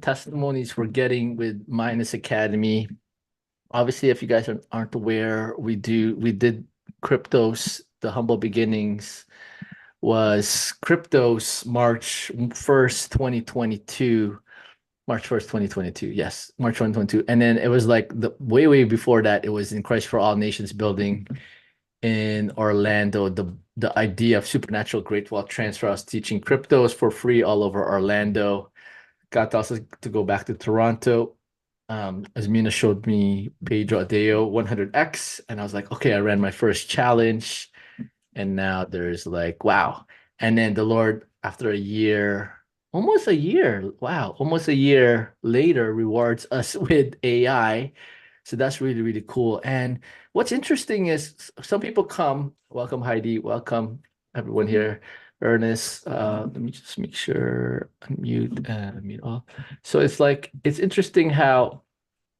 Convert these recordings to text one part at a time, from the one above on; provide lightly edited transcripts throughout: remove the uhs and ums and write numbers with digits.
testimonies we're getting with Minus Academy. Obviously, if you guys aren't aware, we did cryptos, the humble beginnings was cryptos March 1st, 2022. March 1st, 2022. Yes, March 2022. And then it was like the way before that, it was in Christ for All Nations building in Orlando. The idea of supernatural great wealth transfer. I was teaching cryptos for free all over Orlando. Got also to go back to Toronto. Asmina showed me Pedro Adeo 100x, and I was like, okay, I ran my first challenge, and now there's like, wow. And then the Lord, after a year, almost a year, wow, almost a year later, rewards us with AI. So that's really, really cool. And what's interesting is some people come, welcome Heidi, welcome everyone here. Ernest, let me just make sure unmute, unmute all. So it's like it's interesting how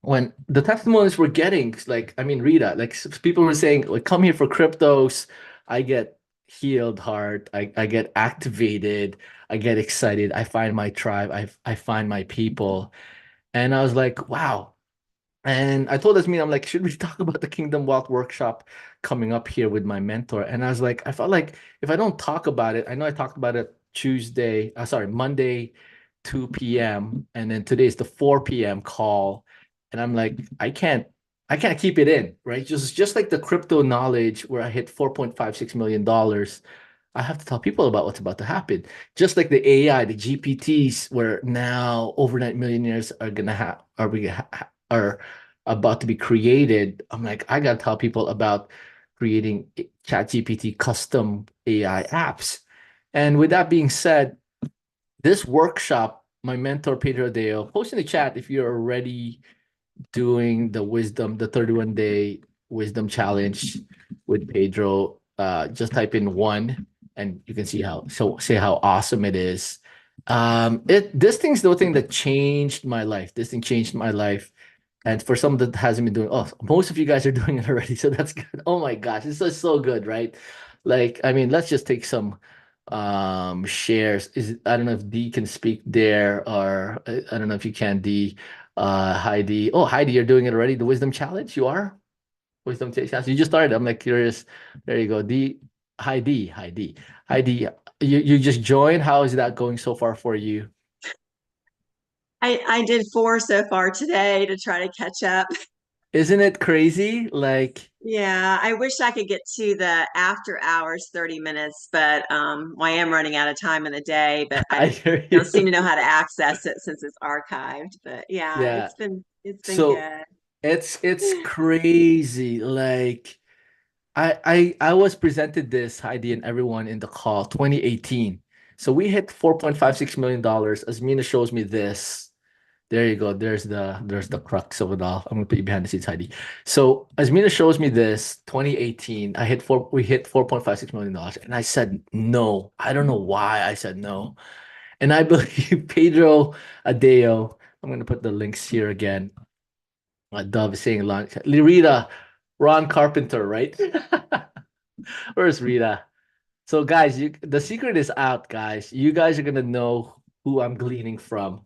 when the testimonies we're getting, like I mean, Rita, like people were saying, like, come here for cryptos, I get healed heart, I get activated, I get excited, I find my tribe, I find my people, and I was like, wow. And I told Asmin, I'm like, should we talk about the Kingdom Wealth workshop coming up here with my mentor? And I was like, I felt like if I don't talk about it, I know I talked about it Tuesday, sorry, Monday, 2 p.m. And then today's the 4 p.m. call. And I'm like, I can't keep it in, right? Just like the crypto knowledge where I hit $4.56 million. I have to tell people about what's about to happen. Just like the AI, the GPTs, where now overnight millionaires are gonna have are about to be created. I'm like, I gotta tell people about creating ChatGPT custom AI apps. And with that being said, this workshop, my mentor Pedro Deo, post in the chat if you're already doing the 31-day wisdom challenge with Pedro. Just type in one and you can see say how awesome it is. This thing's the thing that changed my life. This thing changed my life. And for someone that hasn't been doing, oh, most of you guys are doing it already, so that's good. Oh my gosh, this is so good, right? Like, I mean, let's just take some shares. I don't know if D can speak there, or I don't know if you can, D. Heidi. Oh, Heidi, you're doing it already. The wisdom challenge, you are? Wisdom challenge. You just started. I'm like curious. There you go. D Heidi, you just joined. How is that going so far for you? I did four so far today to try to catch up. Isn't it crazy? Like, Yeah, I wish I could get to the after hours 30 minutes, but I am running out of time in the day, but I I hear don't seem to you. know how to access it since it's archived. But yeah, Yeah. it's been So good. it's crazy. Like I was presented this, Heidi and everyone in the call, 2018. So we hit $4.56 million. Asmina shows me this. There you go. There's the crux of it all. I'm gonna put you behind the scenes, Heidi. So Asmina shows me this, 2018. We hit $4.56 million. And I said no. I don't know why I said no. And I believe Pedro Adeo, I'm gonna put the links here again. Dove is saying Rita, Ron Carpenter, right? Where's Rita? So guys, the secret is out, guys. You guys are gonna know who I'm gleaning from.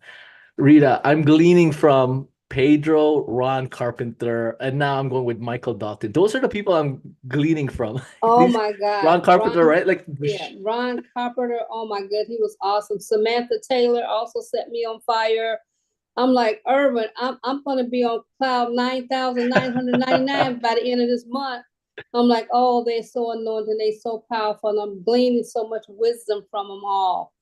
Rita, I'm gleaning from Pedro, Ron Carpenter, and now I'm going with Michael Dalton. Those are the people I'm gleaning from. Oh These my God. Ron Carpenter, right? Like, Yeah, Ron Carpenter. Oh my God, he was awesome. Samantha Taylor also set me on fire. I'm like, Irvin, I'm gonna be on cloud 9,999 by the end of this month. I'm like, oh, they're so anointed, they're so powerful, and I'm gleaning so much wisdom from them all.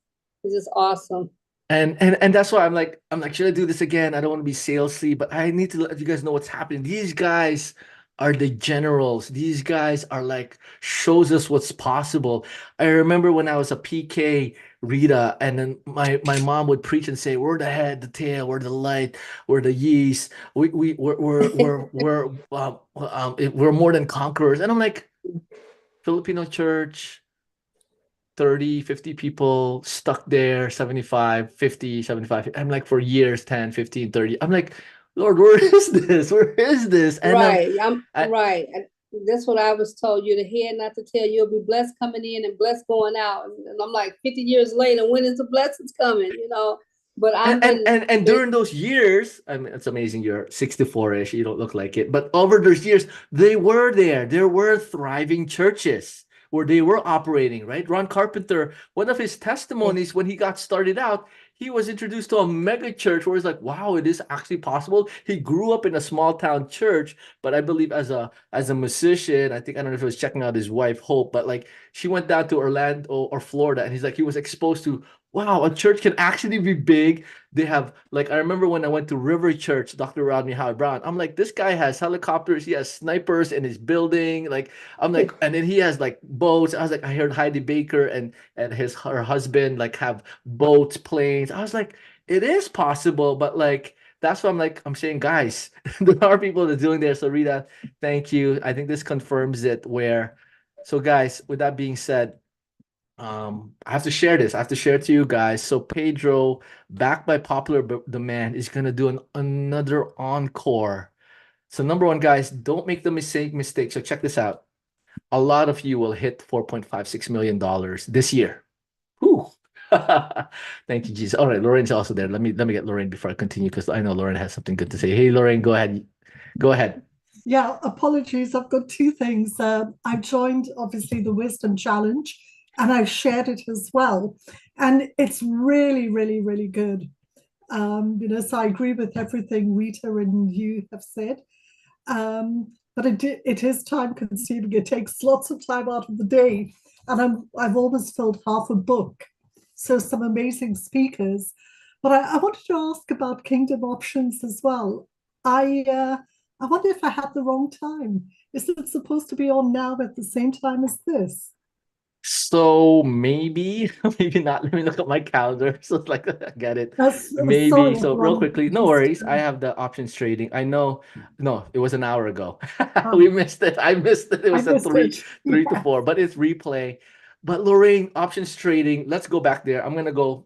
It's just awesome. and that's why I'm like, should I do this again? I don't want to be salesy, but I need to let you guys know what's happening. These guys are the generals. These guys are like shows us what's possible. I remember when I was a PK, Rita, and then my mom would preach and say, "We're the head, the tail, we're the light, we're the yeast. We're more than conquerors." And I'm like, Filipino church. 30, 50 people stuck there, 75, 50, 75. I'm like for years, 10, 15, 30. I'm like, Lord, where is this? Where is this? And Right. I'm I, right. That's what I was told. You're the head, not to tell. You'll be blessed coming in and blessed going out. And I'm like, 50 years later, when is the blessings coming? But I've been And during those years, I mean, it's amazing. You're 64-ish. You don't look like it. But over those years, they were there. There were thriving churches where they were operating, right? Ron Carpenter, one of his testimonies when he got started out, he was introduced to a mega church where it's like, wow, it is actually possible. He grew up in a small town church, but I believe as a musician, I don't know if he was checking out his wife Hope, but like she went down to Orlando or Florida, and he's like he was exposed to, wow, a church can actually be big. They have, like, I remember when I went to River Church, Dr. Rodney Howard Brown. I'm like, this guy has helicopters, he has snipers in his building. Like, I'm like, and then he has like boats. I was like, I heard Heidi Baker and her husband like have boats, planes. I was like, it is possible, but like that's what I'm saying, guys, there are people that are doing there. So Rita, thank you. I think this confirms it where, so guys, with that being said, I have to share this. I have to share it to you guys. So Pedro, backed by popular demand, is gonna do another encore. So number one, guys, don't make the mistake. So check this out. A lot of you will hit $4.56 million this year. Whew. Thank you, Jesus. All right, Lorraine's also there. Let me get Lorraine before I continue because I know Lorraine has something good to say. Hey, Lorraine, go ahead. Go ahead. Yeah, apologies. I've got two things. I joined obviously the Wisdom Challenge and I've shared it as well. And it's really, really, really good. So I agree with everything Rita and you have said. But it is time consuming. It takes lots of time out of the day. And I've almost filled half a book. So some amazing speakers. But I wanted to ask about Kingdom Options as well. I wonder if I had the wrong time. Is it supposed to be on now at the same time as this? So maybe, maybe not. Let me look at my calendar. So it's like, I get it. Maybe. Sorry, So real everyone. quickly, no worries. I have the options trading. I know. No, it was an hour ago. Um, We missed it. I missed it. It I was a missed three, it. three to Yeah. four, but it's replay. But Lorraine, options trading. Let's go back there. I'm gonna build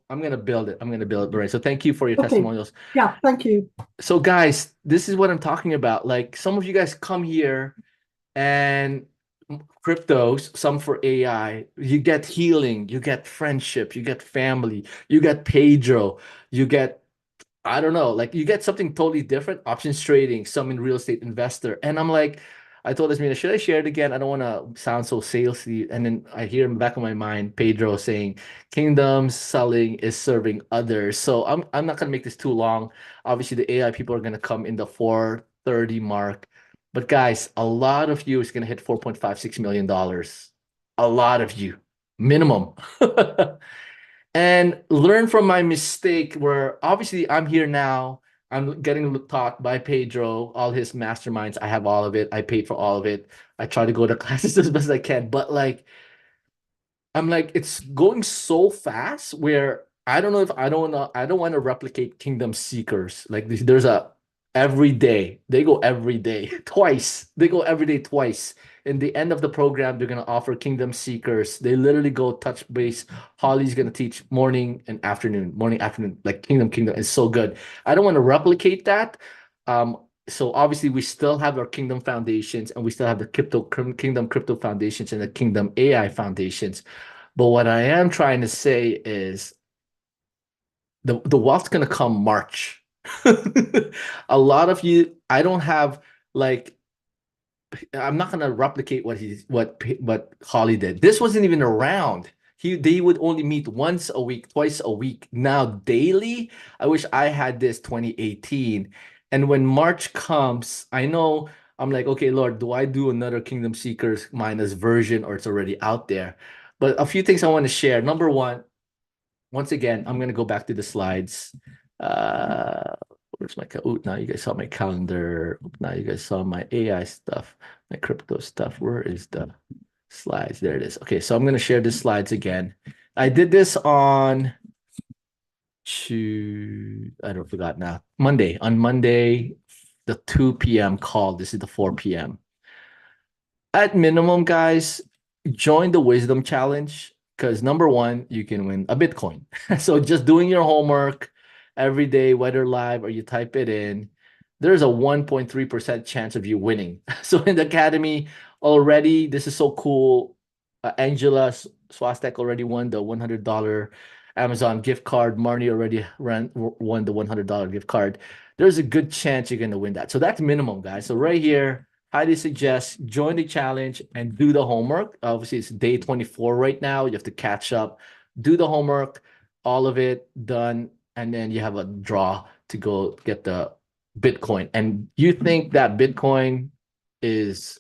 it. I'm gonna build it, Lorraine. So thank you for your Okay. testimonials. Yeah, thank you. So guys, this is what I'm talking about. Like some of you guys come here and cryptos, some for AI, you get healing, you get friendship, you get family, you get Pedro, you get, I don't know, like you get something totally different, options trading, some in real estate investor. And I'm like, I told Asmina, should I share it again? I don't want to sound so salesy. And then I hear in the back of my mind, Pedro saying, Kingdoms selling is serving others. So I'm not gonna make this too long. Obviously, the AI people are gonna come in the 4:30 mark. But guys, a lot of you is gonna hit $4.56 million. A lot of you, minimum. And learn from my mistake where obviously I'm here now. I'm getting taught by Pedro, all his masterminds. I have all of it. I paid for all of it. I try to go to classes as best as I can. But like, I'm like, it's going so fast where I don't know if I don't want to replicate Kingdom Seekers. Like there's a every day. They go every day, twice. They go every day twice. In the end of the program, they're gonna offer Kingdom Seekers. They literally go touch base. Holly's gonna teach morning, afternoon, like Kingdom is so good. I don't want to replicate that. So obviously we still have our Kingdom foundations and we still have the Kingdom crypto foundations and the Kingdom AI foundations. But what I am trying to say is the wealth's gonna come March. A lot of you, I don't have like I'm not gonna replicate what Holly did. This wasn't even around. They would only meet once a week, twice a week. Now daily. I wish I had this 2018. And when March comes, I know I'm like, okay, Lord, do I do another Kingdom Seekers minus version or it's already out there? But a few things I want to share. Number one, once again, I'm gonna go back to the slides. Uh, where's my now you guys saw my calendar. Now you guys saw my AI stuff, my crypto stuff. Where is the slides? There it is. Okay, so I'm gonna share the slides again. I did this on I don't forgot now. Monday. On Monday, the 2 p.m. call. This is the 4 p.m. At minimum, guys, join the Wisdom Challenge because number one, you can win a Bitcoin. So just doing your homework every day, whether live or you type it in, there's a 1.3% chance of you winning. So in the academy already, this is so cool. Angela Swastek already won the $100 Amazon gift card. Marnie already won the $100 gift card. There's a good chance you're going to win that. So that's minimum, guys. So right here, highly suggest join the challenge and do the homework. Obviously, it's day 24 right now. You have to catch up, do the homework, all of it done, and then you have a draw to go get the Bitcoin. And you think that Bitcoin is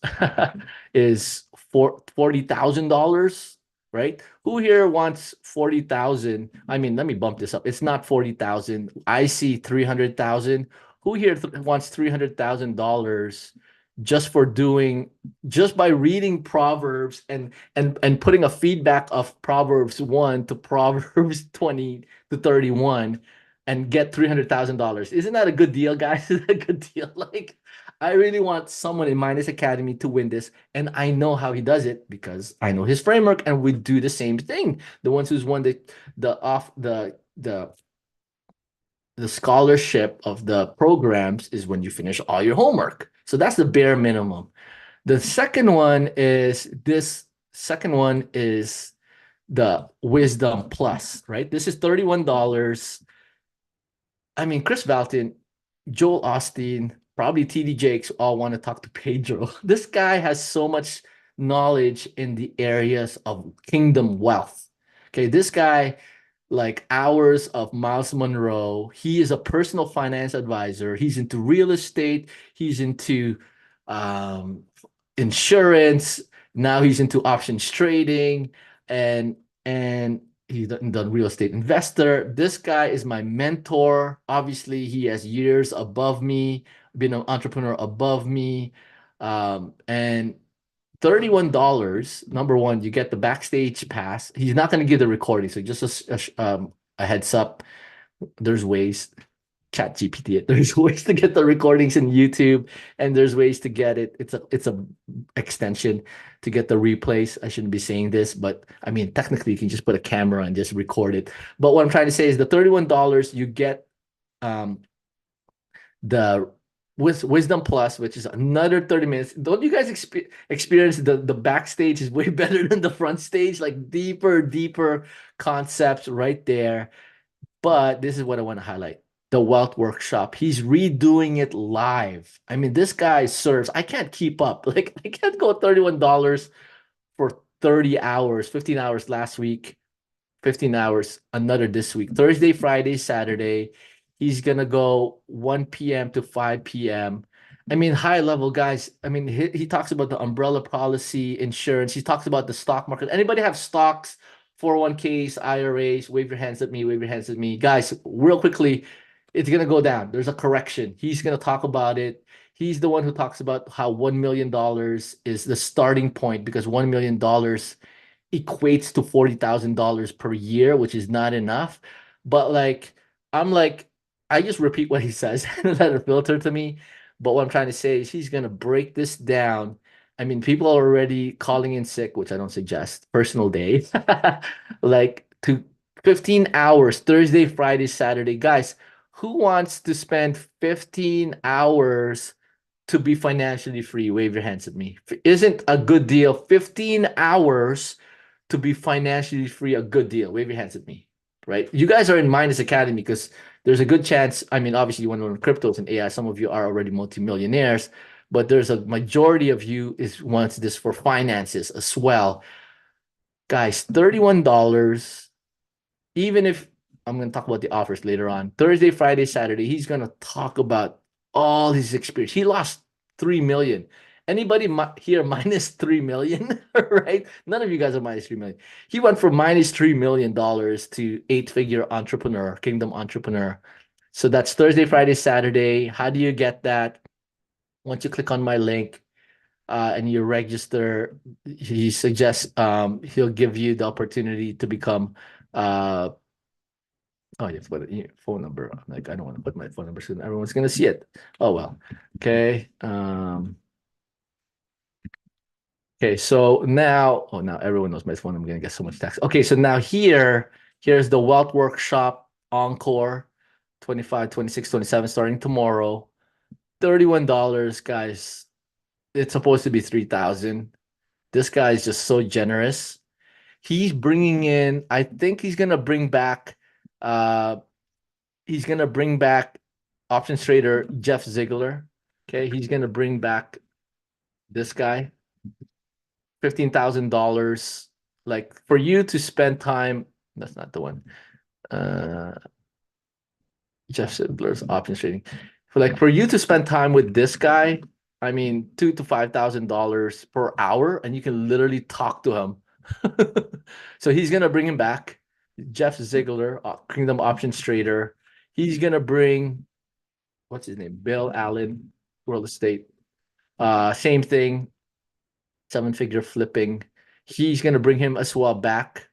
is $40,000, right? Who here wants 40,000? I mean, let me bump this up. It's not 40,000. I see 300,000. Who here wants $300,000 just by reading Proverbs and putting a feedback of Proverbs 1 to Proverbs 20 to 31 and get $300,000? Isn't that a good deal, guys? Is that a good deal? Like, I really want someone in Minus Academy to win this, and I know how he does it because I know his framework, and we do the same thing. The ones who's won the scholarship of the programs is when you finish all your homework. So that's the bare minimum. The second one is the Wisdom Plus, right? This is $31. I mean, Kris Valotton, Joel Osteen, probably TD Jakes all want to talk to Pedro. This guy has so much knowledge in the areas of kingdom wealth. Okay, this guy, like hours of Miles Monroe, he is a personal finance advisor. He's into real estate. He's into insurance. Now he's into options trading, and he's the real estate investor. This guy is my mentor. Obviously, he has years above me, been an entrepreneur above me. And $31, number one, you get the backstage pass. He's not going to give the recording. So just a heads up, there's ways. Chat GPT it. There's ways to get the recordings in YouTube, and there's ways to get it. It's a extension to get the replays. I shouldn't be saying this, but I mean technically you can just put a camera and just record it. But what I'm trying to say is the $31 you get the Wisdom Plus, which is another 30 minutes. Don't you guys experience the backstage is way better than the front stage? Like deeper concepts right there. But this is what I want to highlight. The Wealth Workshop. He's redoing it live. I mean, this guy serves. I can't keep up. Like, I can't go $31 for 30 hours, 15 hours last week, 15 hours, another this week. Thursday, Friday, Saturday. He's going to go 1 p.m. to 5 p.m. I mean, high level guys. I mean, he talks about the umbrella policy, insurance. He talks about the stock market. Anybody have stocks, 401ks, IRAs? Wave your hands at me. Wave your hands at me. Guys, real quickly, it's going to go down. There's a correction. He's going to talk about it. He's the one who talks about how $1 million is the starting point because $1 million equates to $40,000 per year, which is not enough. But like, I just repeat what he says and let it filter to me. But what I'm trying to say is he's going to break this down. I mean, people are already calling in sick, which I don't suggest. Personal day, like to 15 hours, Thursday, Friday, Saturday. Guys, who wants to spend 15 hours to be financially free? Wave your hands at me. Isn't a good deal? 15 hours to be financially free, a good deal. Wave your hands at me, right? You guys are in Minus Academy because there's a good chance. I mean, obviously you want to learn cryptos and AI. Some of you are already multimillionaires, but there's a majority of you wants this for finances as well. Guys, $31, even if I'm going to talk about the offers later on. Thursday, Friday, Saturday, he's going to talk about all his experience. He lost 3 million. Anybody here minus 3 million, right? None of you guys are minus 3 million. He went from minus $3 million to 8-figure entrepreneur, kingdom entrepreneur. So that's Thursday, Friday, Saturday. How do you get that? Once you click on my link and you register, he suggests he'll give you the opportunity to become oh, you have to put a phone number. Like, I don't want to put my phone number soon. Everyone's gonna see it. Oh well. Okay. Okay, so now, oh, now everyone knows my phone. I'm gonna get so much text. Okay, so now here's the Wealth Workshop Encore 25, 26, 27 starting tomorrow. $31, guys. It's supposed to be 3,000. This guy is just so generous. He's bringing in, I think he's gonna bring back, he's gonna bring back options trader Jeff Ziegler. Okay, he's gonna bring back this guy, $15,000. Like for you to spend time, that's not the one. Jeff Ziegler's options trading. For you to spend time with this guy, I mean, $2,000 to $5,000 per hour, and you can literally talk to him. So he's gonna bring him back, Jeff Ziegler, Kingdom Options Trader. He's gonna bring, what's his name? Bill Allen, World Estate. Same thing, 7-figure flipping. He's gonna bring him as well back.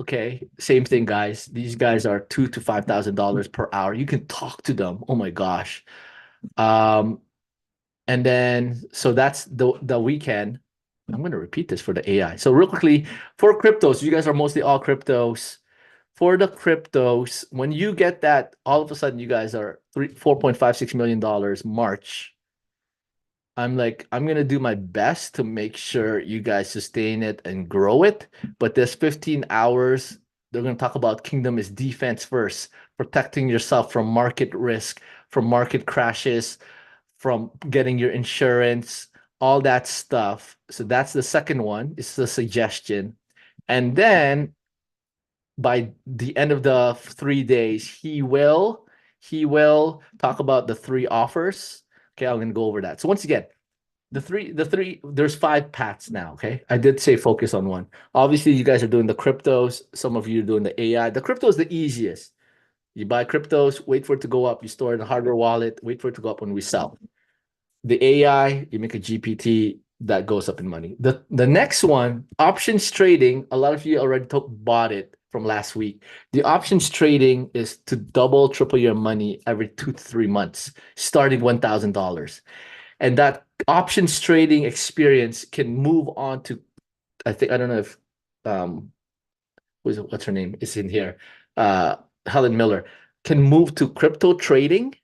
Okay, same thing, guys. These guys are $2,000 to $5,000 per hour. You can talk to them. Oh my gosh. And then so that's the weekend. I'm going to repeat this for the AI. So real quickly, for cryptos, you guys are mostly all cryptos. For the cryptos, when you get that, all of a sudden you guys are $4.56 million March. I'm gonna do my best to make sure you guys sustain it and grow it. But this 15 hours, they're gonna talk about Kingdom is defense first, protecting yourself from market risk, from market crashes, from getting your insurance, all that stuff. So that's the second one. It's the suggestion. And then by the end of the 3 days, he will talk about the 3 offers. Okay, I'm gonna go over that. So once again, the three, there's 5 paths now. Okay, I did say focus on one. Obviously, you guys are doing the cryptos. Some of you are doing the AI. The crypto is the easiest. You buy cryptos, wait for it to go up. You store it in a hardware wallet, wait for it to go up when we sell. The AI, you make a GPT that goes up in money. The next one, options trading. A lot of you already bought it from last week. The options trading is to double, triple your money every 2 to 3 months, starting $1,000. And that options trading experience can move on to, I don't know if what's her name is in here, Helen Miller, can move to crypto trading,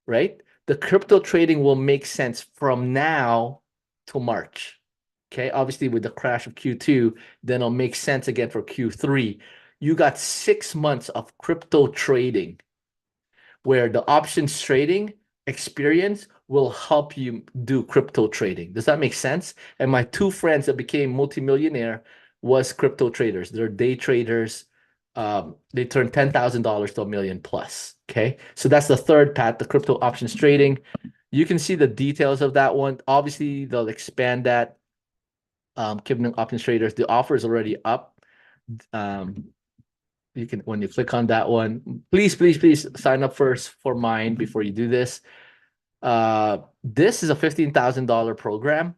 right? The crypto trading will make sense from now to March. Okay, obviously with the crash of Q2, then it'll make sense again for Q3. You got 6 months of crypto trading where the options trading experience will help you do crypto trading. Does that make sense? And my 2 friends that became multimillionaire was crypto traders. They're day traders. They turned $10,000 to $1 million plus. Okay, so that's the third path, the crypto options trading. You can see the details of that one. Obviously, they'll expand that. Kingdom options traders, the offer is already up. You can, when you click on that one, please sign up first for mine before you do this. This is a $15,000 program,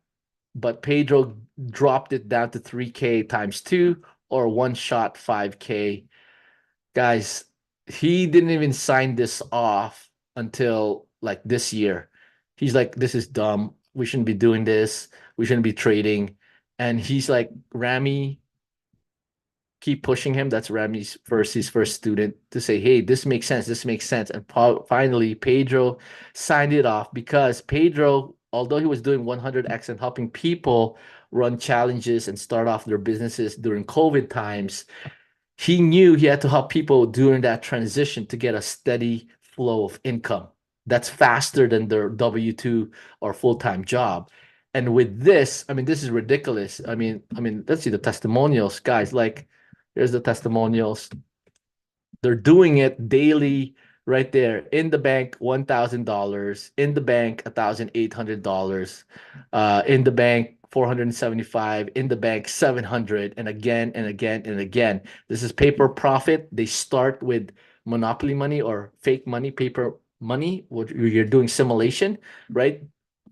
but Pedro dropped it down to 3K times 2 or one shot 5K. Guys, he didn't even sign this off until like this year. He's like, this is dumb. We shouldn't be doing this. We shouldn't be trading. And he's like, Rami, keep pushing him. That's Rami's his first student to say, hey, this makes sense. This makes sense. And finally, Pedro signed it off because Pedro, although he was doing 100x and helping people run challenges and start off their businesses during COVID times, he knew he had to help people during that transition to get a steady flow of income that's faster than their W-2 or full-time job. And with this, I mean, this is ridiculous. I mean, let's see the testimonials, guys. Like, here's the testimonials. They're doing it daily right there. In the bank, $1,000. In the bank, $1,800. In the bank, 475. In the bank, 700. And again and again and again. This is paper profit. They start with monopoly money or fake money, paper money. You're doing simulation, right?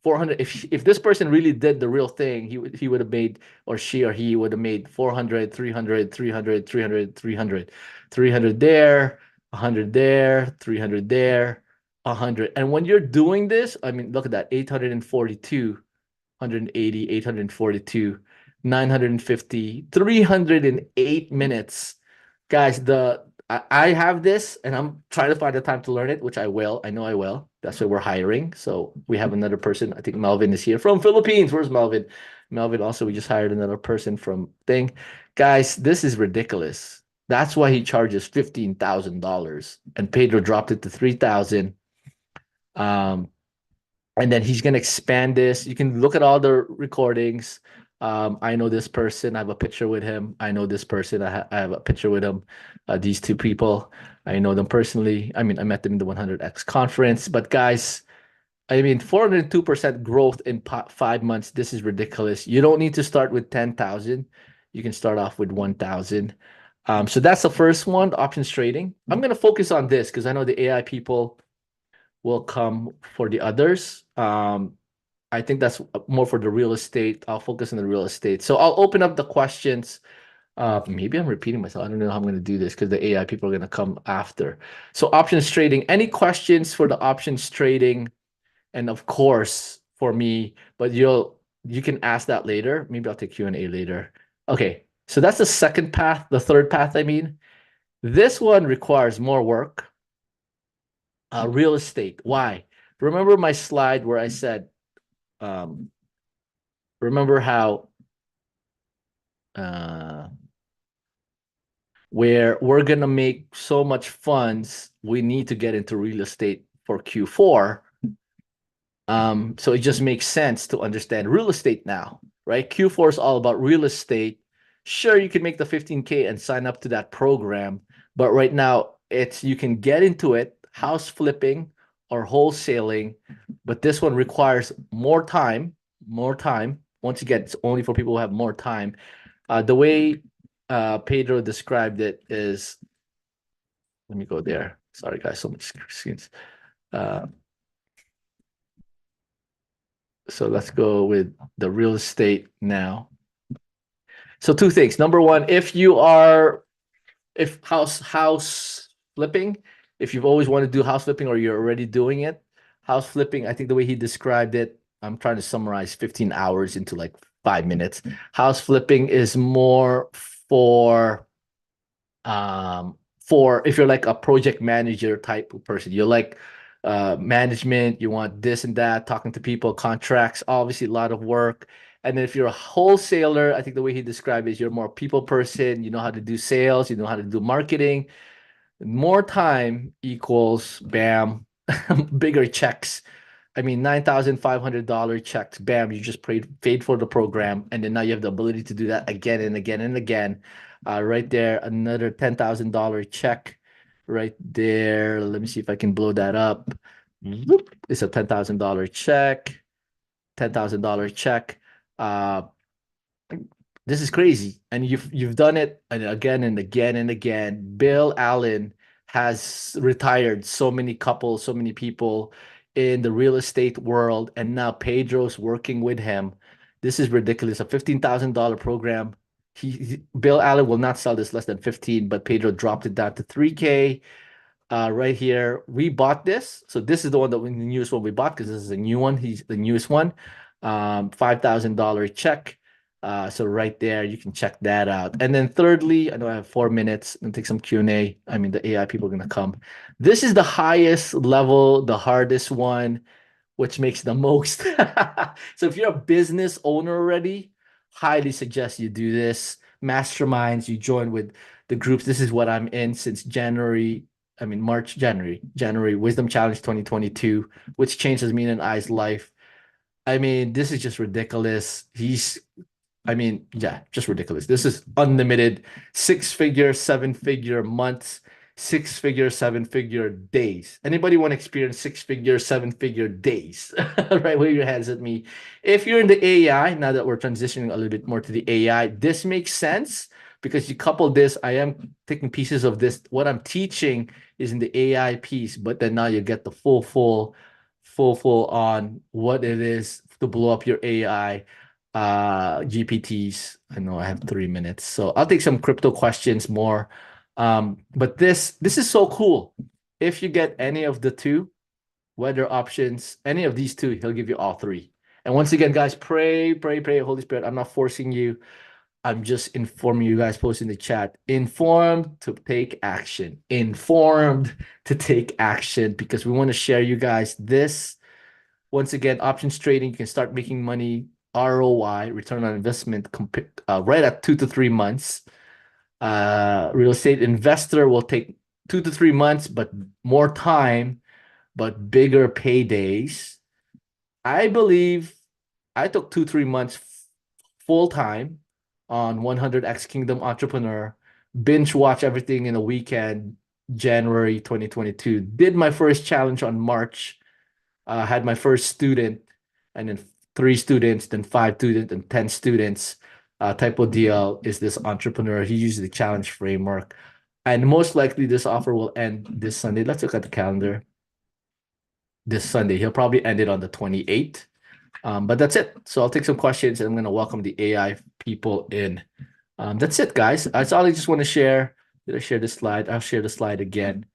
400. If this person really did the real thing, he would have made, or she or he would have made 400, 300, 300, 300, 300, 300 there, 100 there, 300 there, 100. And when you're doing this, I mean, look at that, 842, 180, 842, 950, 308 minutes. Guys, I have this and I'm trying to find the time to learn it, which I will. I know I will. That's why we're hiring. So we have another person. I think Melvin is here from Philippines. Where's Melvin? Melvin also, we just hired another person from thing. Guys, this is ridiculous. That's why he charges $15,000 and Pedro dropped it to 3,000. And then he's gonna expand this. You can look at all the recordings. I know this person. I have a picture with him. I know this person. I have a picture with him. These two people, I know them personally. I mean, I met them in the 100X conference. But guys, I mean, 402% growth in 5 months. This is ridiculous. You don't need to start with 10,000. You can start off with 1,000. So that's the first one, options trading. I'm gonna focus on this because I know the AI people will come for the others. I think that's more for the real estate. I'll focus on the real estate. So I'll open up the questions. Maybe I'm repeating myself. I don't know how I'm going to do this because the AI people are going to come after. So options trading. Any questions for the options trading? And of course, for me, but you can ask that later. Maybe I'll take Q&A later. Okay, so that's the second path. The third path, I mean. This one requires more work. Real estate. Why? Remember my slide where I said, remember how where we're gonna make so much funds, we need to get into real estate for Q4. So it just makes sense to understand real estate now, right? Q4 is all about real estate. Sure, you can make the 15K and sign up to that program, but right now it's you can get into it, house flipping or wholesaling, but this one requires more time, more time. Once again, it's only for people who have more time. The way Pedro described it is, let me go there. Sorry, guys, so much screens. So let's go with the real estate now. So two things. Number one, if house flipping, if you've always wanted to do house flipping or you're already doing it, house flipping, I think the way he described it, I'm trying to summarize 15 hours into like 5 minutes. House flipping is more for if you're like a project manager type of person. You're like management, you want this and that, talking to people, contracts, obviously a lot of work. And then if you're a wholesaler, I think the way he described it is you're more people person, you know how to do sales, you know how to do marketing. More time equals bam, bigger checks. I mean, $9,500 checks, bam, you just paid for the program. And then now you have the ability to do that again and again and again. Right there, another $10,000 check right there. Let me see if I can blow that up. It's a $10,000 check, $10,000 check. This is crazy, and you've done it and again and again and again. Bill Allen has retired so many couples, so many people in the real estate world, and now Pedro's working with him. This is ridiculous. A $15,000 program. Bill Allen will not sell this less than 15, but Pedro dropped it down to 3K. Right here, we bought this. So this is the one that the newest one we bought because this is a new one. He's the newest one. $5,000 check. So right there, you can check that out. And then thirdly, I know I have 4 minutes and take some Q&A. I mean, the AI people are going to come. This is the highest level, the hardest one, which makes the most. So if you're a business owner already, highly suggest you do this. Masterminds, you join with the groups. This is what I'm in since January, Wisdom Challenge 2022, which changes me and I's life. I mean, this is just ridiculous. Just ridiculous. This is unlimited 6-figure, 7-figure months, 6-figure, 7-figure days. Anybody want to experience 6-figure, 7-figure days? Right, wave your hands at me. If you're in the AI, now that we're transitioning a little bit more to the AI, this makes sense because you couple this. I am taking pieces of this. What I'm teaching is in the AI piece, but then now you get the full on what it is to blow up your AI. GPTs. I know I have 3 minutes, so I'll take some crypto questions more. But this is so cool. If you get any of the two, whether options, any of these two, he'll give you all three. And once again, guys, pray, Holy Spirit. I'm not forcing you. I'm just informing you guys, post in the chat. Informed to take action. Informed to take action because we want to share you guys this. Once again, options trading, you can start making money ROI, return on investment, right at 2 to 3 months. Real estate investor will take 2 to 3 months, but more time, but bigger paydays. I believe I took 2, 3 months full time on 100X Kingdom Entrepreneur, binge watch everything in a weekend, January 2022. Did my first challenge on March, had my first student, and then 3 students, then 5 students, and 10 students. Type of deal is this entrepreneur. He uses the challenge framework. And most likely this offer will end this Sunday. Let's look at the calendar. This Sunday. He'll probably end it on the 28th. But that's it. So I'll take some questions and I'm going to welcome the AI people in. That's it, guys. That's all I just want to share. Did I share this slide? I'll share the slide again.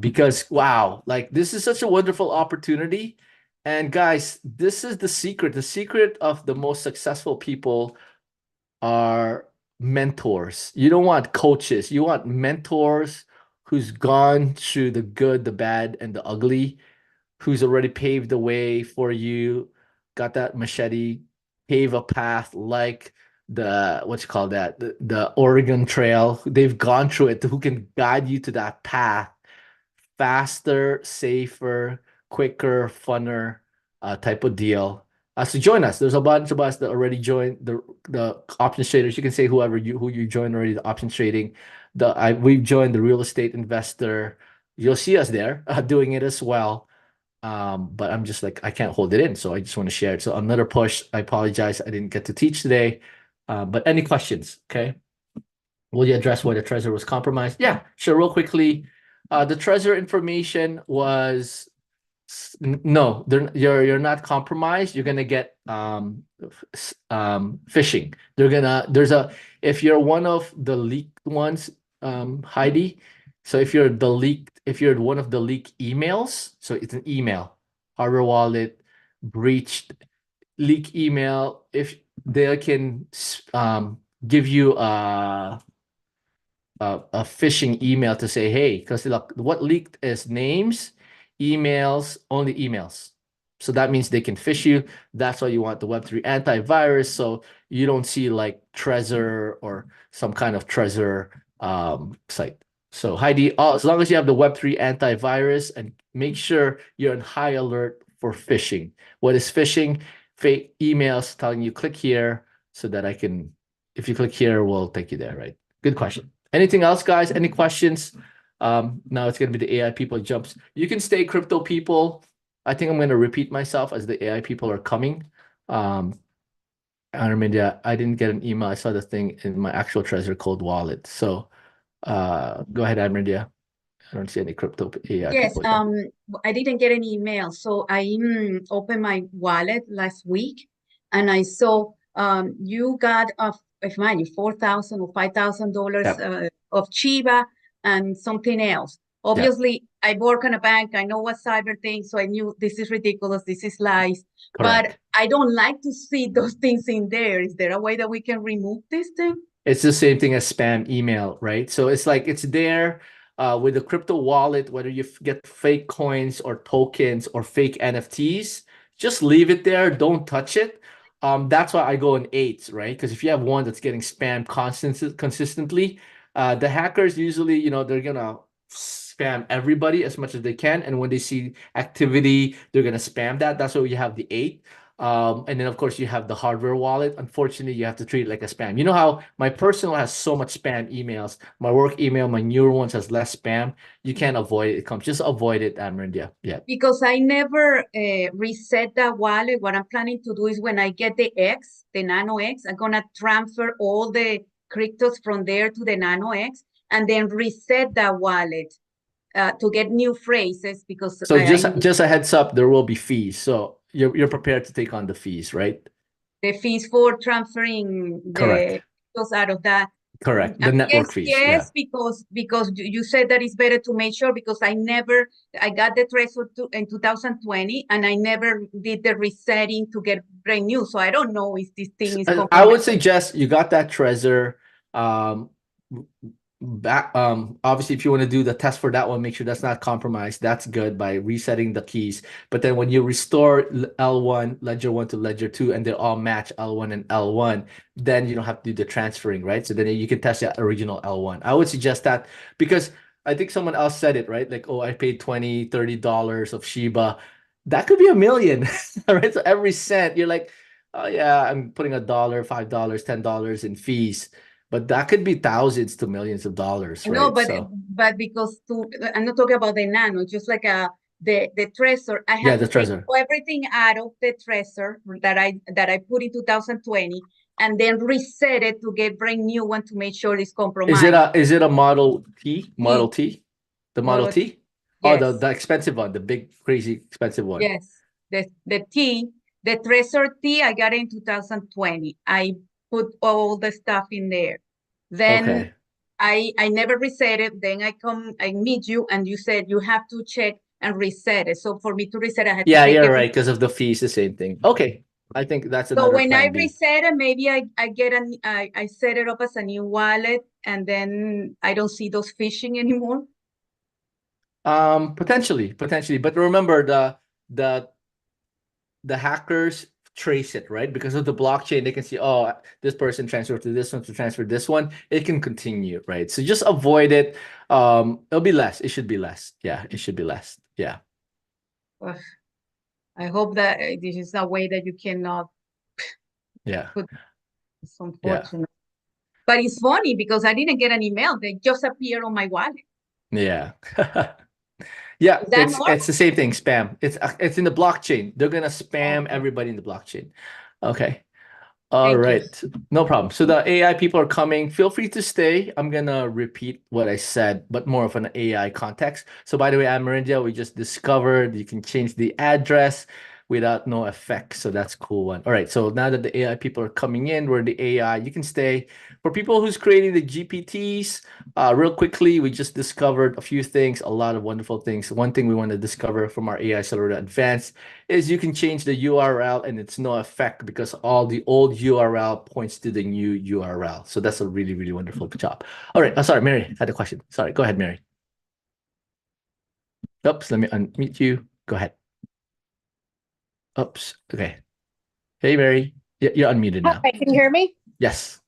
Because wow, like this is such a wonderful opportunity. And guys, this is the secret. The secret of the most successful people are mentors. You don't want coaches. You want mentors who's gone through the good, the bad, and the ugly, who's already paved the way for you, got that machete, pave a path like the, what you call that, the Oregon Trail. They've gone through it, who can guide you to that path faster, safer, quicker, funner type of deal. So join us. There's a bunch of us that already joined the options traders. You can say who you joined already, the options trading. We've joined the real estate investor. You'll see us there doing it as well. But I'm just like, I can't hold it in. So I just want to share it. So another push. I apologize. I didn't get to teach today. But any questions? Okay. Will you address why the treasurer was compromised? Yeah, sure. Real quickly. The treasurer information was no, you're not compromised. You're gonna get phishing. If you're one of the leaked ones, Heidi. So if you're one of the leaked emails, so it's an email, hardware wallet, breached, leak email. If they can give you a phishing email to say, hey, because look, what leaked is names, emails, only emails. So that means they can phish you. That's why you want the Web3 antivirus. So you don't see like Trezor or some kind of Trezor site. So Heidi, as long as you have the Web3 antivirus, and make sure you're on high alert for phishing. What is phishing? Fake emails telling you click here so that if you click here, we'll take you there, right? Good question. Anything else, guys? Any questions? Now it's going to be the AI people jumps. You can stay, crypto people. I think I'm going to repeat myself as the AI people are coming. Armindia, I didn't get an email. I saw the thing in my actual Trezor cold wallet. So go ahead, Armindia. I don't see any crypto AI Yes, people. I didn't get any email. So I opened my wallet last week and I saw you got if mine, $4,000 or $5,000 of Chiba and something else. Obviously, I work in a bank. I know what cyber things, so I knew this is ridiculous. This is lies. Correct. But I don't like to see those things in there. Is there a way that we can remove this thing? It's the same thing as spam email, right? So it's like it's there with the crypto wallet, whether you get fake coins or tokens or fake NFTs, just leave it there. Don't touch it. That's why I go in 8s, right? Because if you have one that's getting spammed consistently, the hackers usually, they're gonna spam everybody as much as they can, and when they see activity, they're gonna spam that. That's why we have the 8. And then of course you have the hardware wallet. Unfortunately, you have to treat it like a spam. You know how my personal has so much spam emails, my work email, my newer ones has less spam. You can't avoid it. Just avoid it, Amrindia. Yeah. Because I never reset that wallet. What I'm planning to do is when I get the Nano X, I'm gonna transfer all the cryptos from there to the Nano X and then reset that wallet to get new phrases because so just a heads up, there will be fees. So you're prepared to take on the fees, right? The fees for transferring Correct. the cryptos out of that. Correct. The network fees. Yes, because you said that it's better to make sure because I got the Trezor in 2020 and I never did the resetting to get brand new. So I don't know if this thing is I would suggest you got that Trezor. back obviously if you want to do the test for that one, make sure that's not compromised. That's good by resetting the keys. But then when you restore L1 ledger 1 to ledger 2 and they all match L1 and L1, then you don't have to do the transferring, right? So then you can test the original L1. I would suggest that because I think someone else said it, right? Like, oh, I paid $20-$30 of Shiba. That could be a million. Right? So every cent you're like, oh yeah, I'm putting $1, $5, $10 in fees. But that could be thousands to millions of dollars, No, right? So but because I'm not talking about the nano, just like the Trezor, I yeah, have the to take Trezor. everything out of the Trezor that I put in 2020 and then reset it to get brand new one to make sure it's compromised. Is it a Model T? Model T, T? The Model Model T? Oh, yes, the expensive one, the big crazy expensive one. yes. The T, the Trezor T I got in 2020. I put all the stuff in there. Then Okay. I never reset it. Then I meet you and you said you have to check and reset it. So for me to reset, I had to Yeah, take you're it. right, because of the fees, the same thing. Okay. I think that's So another when I plan B. reset it, maybe I set it up as a new wallet and then I don't see those phishing anymore. Potentially. But remember the hackers trace it, right? Because of the blockchain, they can see, oh, this person transferred to this one to transfer this one. It can continue, right? So just avoid it. It'll be less. It should be less. Yeah, it should be less. Yeah. Ugh, I hope that this is a way that you cannot Yeah. put. It's Yeah. unfortunate. But it's funny because I didn't get an email. They just appeared on my wallet. Yeah. Yeah, Is that it's normal? the same thing, spam. It's in the blockchain. They're gonna spam Okay. everybody in the blockchain. Okay. All Thank you. right, no problem. So the AI people are coming. Feel free to stay. I'm gonna repeat what I said, but more of an AI context. So by the way, Amerindia, we just discovered you can change the address without no effect. So that's a cool one. All right, so now that the AI people are coming in, we're the AI, you can stay. For people who's creating the GPTs, real quickly, we just discovered a few things, a lot of wonderful things. One thing we want to discover from our AI Accelerator Advanced is you can change the URL and it's no effect because all the old URL points to the new URL. So that's a really, really wonderful job. All right. Oh, sorry, Mary had a question. Sorry. Go ahead, Mary. Oops. Let me unmute you. Go ahead. Oops. Okay. Hey, Mary. You're unmuted now. Hi, can you hear me? Yes.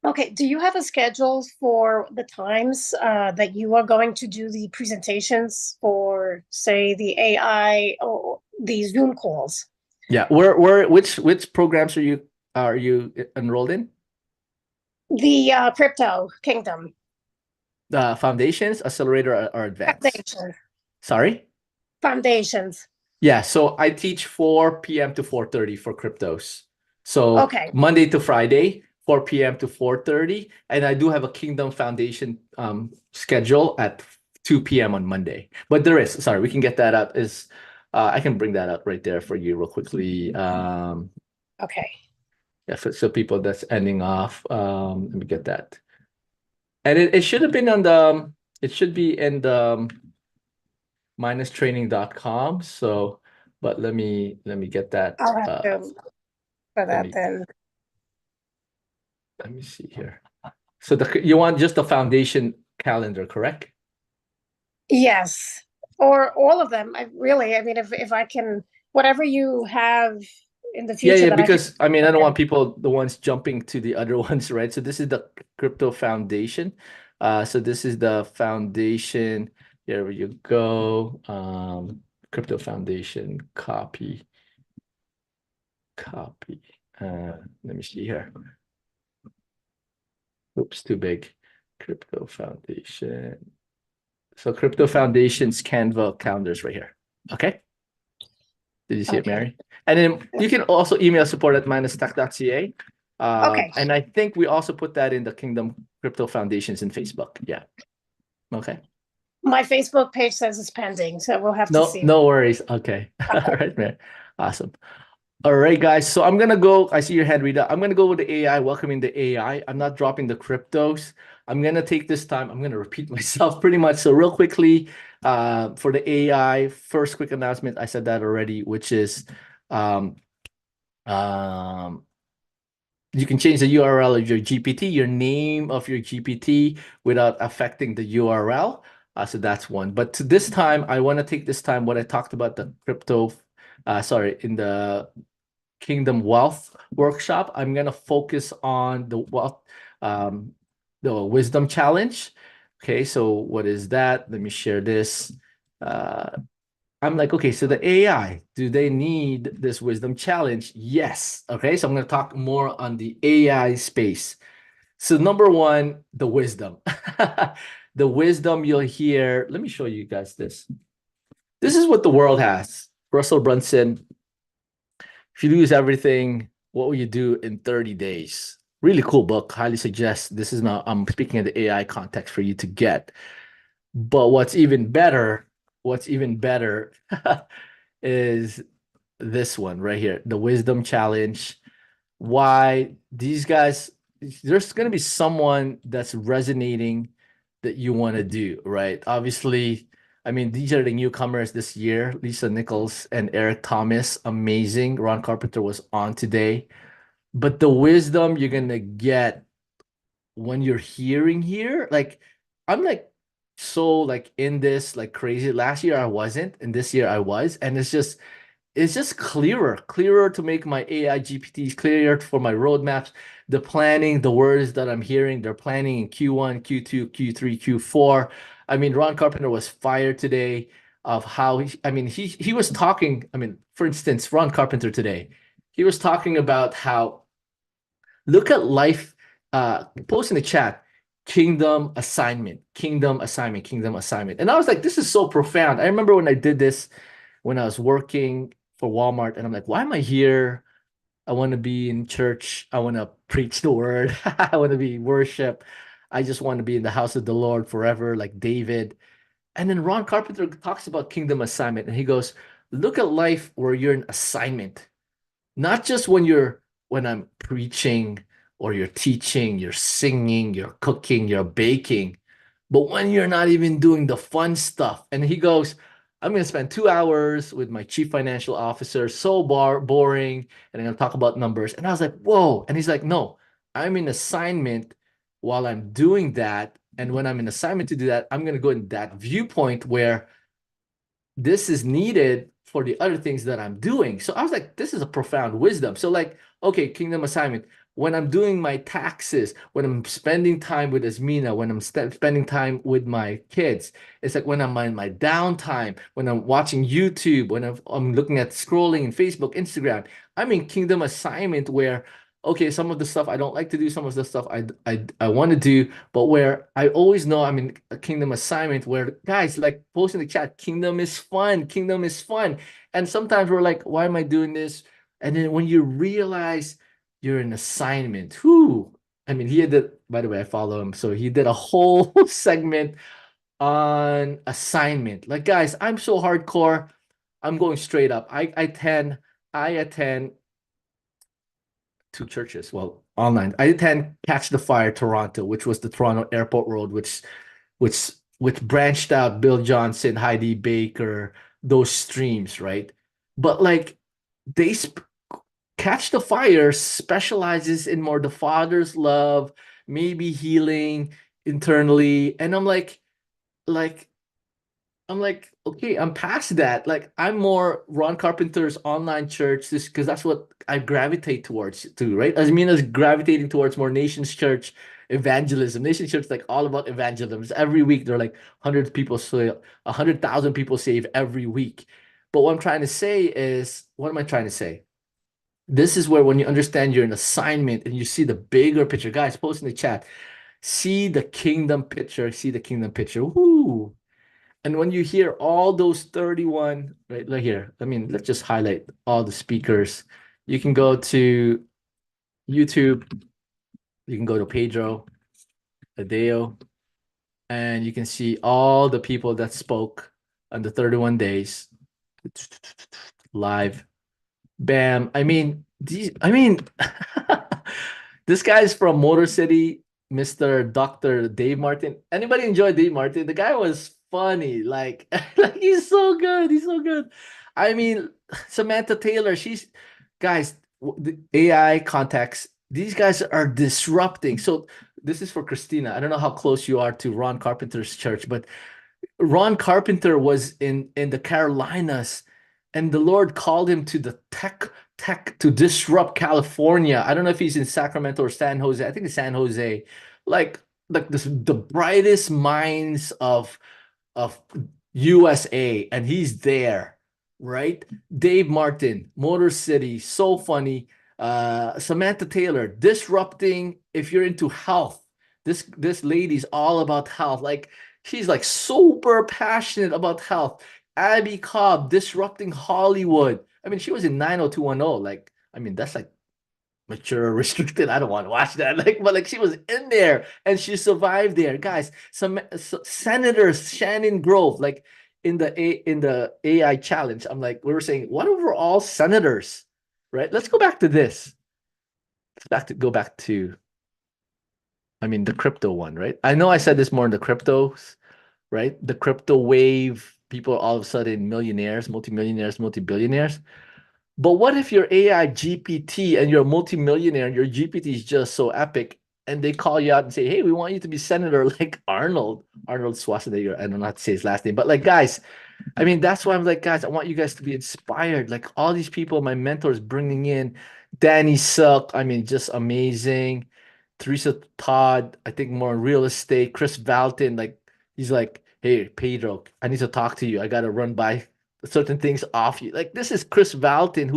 Okay, do you have a schedule for the times that you are going to do the presentations for, say, the AI or the Zoom calls? Yeah. Which programs are you enrolled in? The Crypto Kingdom Foundations, Accelerator, or Advanced? Foundation. Sorry? Foundations. Yeah, so I teach 4 p.m. to 4:30 for cryptos. So Okay. Monday to Friday, 4 p.m. to 4:30. And I do have a Kingdom Foundation schedule at 2 p.m. on Monday. But there is, sorry, we can get that up. I can bring that up right there for you real quickly. Okay. Yeah, so people that's ending off. Let me get that. And it should have been on the, it should be in the minustraining.com. So, but let me get that. I'll have to for that me- then. Let me see here. So you want just the foundation calendar, correct? Yes, or all of them. I mean, if I can, whatever you have in the future. Yeah, that because I mean, I don't Okay. want people, the ones jumping to the other ones, right? So this is the Crypto Foundation. So this is the foundation. Here you go. Crypto Foundation, copy. Let me see here. Oops, too big. Crypto Foundation. So Crypto Foundation's Canva calendars right here. Okay. Did you see it, Okay. Mary? And then you can also email support at minustech.ca. Okay. And I think we also put that in the Kingdom Crypto Foundations in Facebook. Yeah. Okay. My Facebook page says it's pending, so we'll have to see. No worries. Okay. All right, man. Awesome. All right, guys. So I'm gonna go. I see your hand, Rita. I'm gonna go with the AI, welcoming the AI. I'm not dropping the cryptos. I'm gonna take this time. I'm gonna repeat myself pretty much. So real quickly, for the AI, first quick announcement. I said that already, which is, you can change the URL of your GPT, your name of your GPT without affecting the URL. So that's one. But to this time, I want to take this time what I talked about the crypto, in the Kingdom Wealth workshop. I'm gonna focus on the wealth, the wisdom challenge. Okay, so what is that? Let me share this. I'm like, okay, so the AI, do they need this wisdom challenge? Yes. Okay, so I'm going to talk more on the AI space. So number one, the wisdom. The wisdom you'll hear. Let me show you guys this. This is what the world has. Russell Brunson, if you lose everything, what will you do in 30 days? Really cool book. Highly suggest. This is not, I'm speaking in the AI context for you to get. But what's even better is this one right here, the wisdom challenge. Why these guys, there's going to be someone that's resonating that you want to do, right? Obviously, I mean, these are the newcomers this year, Lisa Nichols and Eric Thomas, amazing. Ron Carpenter was on today. But the wisdom you're going to get when you're hearing here, like, I'm like so like in this like crazy. Last year I wasn't, and this year I was, and it's just clearer to make my AI GPTs clearer for my roadmaps, the planning, the words that I'm hearing, they're planning in Q1, Q2, Q3, Q4. I mean, Ron Carpenter was fired today of how he was talking. I mean, for instance, Ron Carpenter today, he was talking about how look at life, post in the chat, kingdom assignment, kingdom assignment, kingdom assignment. And I was like, this is so profound. I remember when I did this when I was working for Walmart, and I'm like, why am I here? I want to be in church. I want to preach the word. I want to be worship. I just want to be in the house of the Lord forever, like David. And then Ron Carpenter talks about kingdom assignment, and he goes, look at life where you're in assignment, not just when I'm preaching or you're teaching, you're singing, you're cooking, you're baking, but when you're not even doing the fun stuff. And he goes, I'm going to spend 2 hours with my chief financial officer, so boring, and I'm going to talk about numbers. And I was like, whoa. And he's like, no, I'm in assignment while I'm doing that. And when I'm in assignment to do that, I'm going to go in that viewpoint where this is needed for the other things that I'm doing. So I was like, this is a profound wisdom. So like, okay, kingdom assignment. When I'm doing my taxes, when I'm spending time with Asmina, when I'm spending time with my kids, it's like when I'm in my downtime, when I'm watching YouTube, when I'm looking at scrolling in Facebook, Instagram, I'm in kingdom assignment where, okay, some of the stuff I don't like to do, some of the stuff I want to do, but where I always know I'm in a kingdom assignment where guys like post in the chat, kingdom is fun, kingdom is fun. And sometimes we're like, why am I doing this? And then when you realize you're in assignment, whoo, I mean, he did, by the way, I follow him. So he did a whole segment on assignment. Like, guys, I'm so hardcore. I'm going straight up. I attend two churches. Well, online. I attend Catch the Fire Toronto, which was the Toronto Airport Road, which branched out Bill Johnson, Heidi Baker, those streams, right? But like they Catch the Fire specializes in more the Father's love, maybe healing internally, and like I'm like, okay, I'm past that. Like, I'm more Ron Carpenter's online church, just because that's what I gravitate towards too, right? Asmina's gravitating towards more Nations Church evangelism. Nations Church is like all about evangelism. Every week they're like 100 people, so 100,000 people save every week. But what I'm trying to say is, what am I trying to say? This is where when you understand you're an assignment and you see the bigger picture, guys, post in the chat. See the kingdom picture. See the kingdom picture. Woo! And when you hear all those 31, right, look here, I mean, let's just highlight all the speakers. You can go to YouTube, you can go to Pedro, Adeo, and you can see all the people that spoke on the 31 days live. Bam. This guy's from Motor City, Mr. Dr. Dave Martin. Anybody enjoy Dave Martin? The guy was funny. Like, like he's so good. He's so good. I mean, Samantha Taylor, guys, the AI context, These guys are disrupting. So this is for Christina. I don't know how close you are to Ron Carpenter's church, but Ron Carpenter was in the Carolinas, and the Lord called him to the tech to disrupt California. I don't know if he's in Sacramento or San Jose. I think it's San Jose. Like this, the brightest minds of USA, and he's there, right? Dave Martin, Motor City, so funny. Samantha Taylor, disrupting if you're into health. This lady's all about health. Like she's like super passionate about health. Abby Cobb, disrupting Hollywood. I mean, she was in 90210. Like, I mean, that's like mature, restricted. I don't want to watch that. Like, but like she was in there and she survived there, guys. Some senators, Shannon Grove, like in the AI challenge. I'm like, we were saying, what if we're all senators, right? Let's go back to this. Go back to, I mean, the crypto one, right? I know I said this more in the cryptos, right? The crypto wave, people are all of a sudden millionaires, multimillionaires, multi-billionaires. But what if you're AI GPT and you're a multimillionaire and your GPT is just so epic and they call you out and say, hey, we want you to be senator like Arnold Schwarzenegger. I don't know how to say his last name, but like, guys, I mean, that's why I'm like, guys, I want you guys to be inspired. Like all these people, my mentors bringing in Danny Silk. I mean, just amazing. Teresa Todd, I think more in real estate. Kris Valotton, like he's like, hey, Pedro, I need to talk to you. I got to run by certain things off you. Like this is Kris Valotton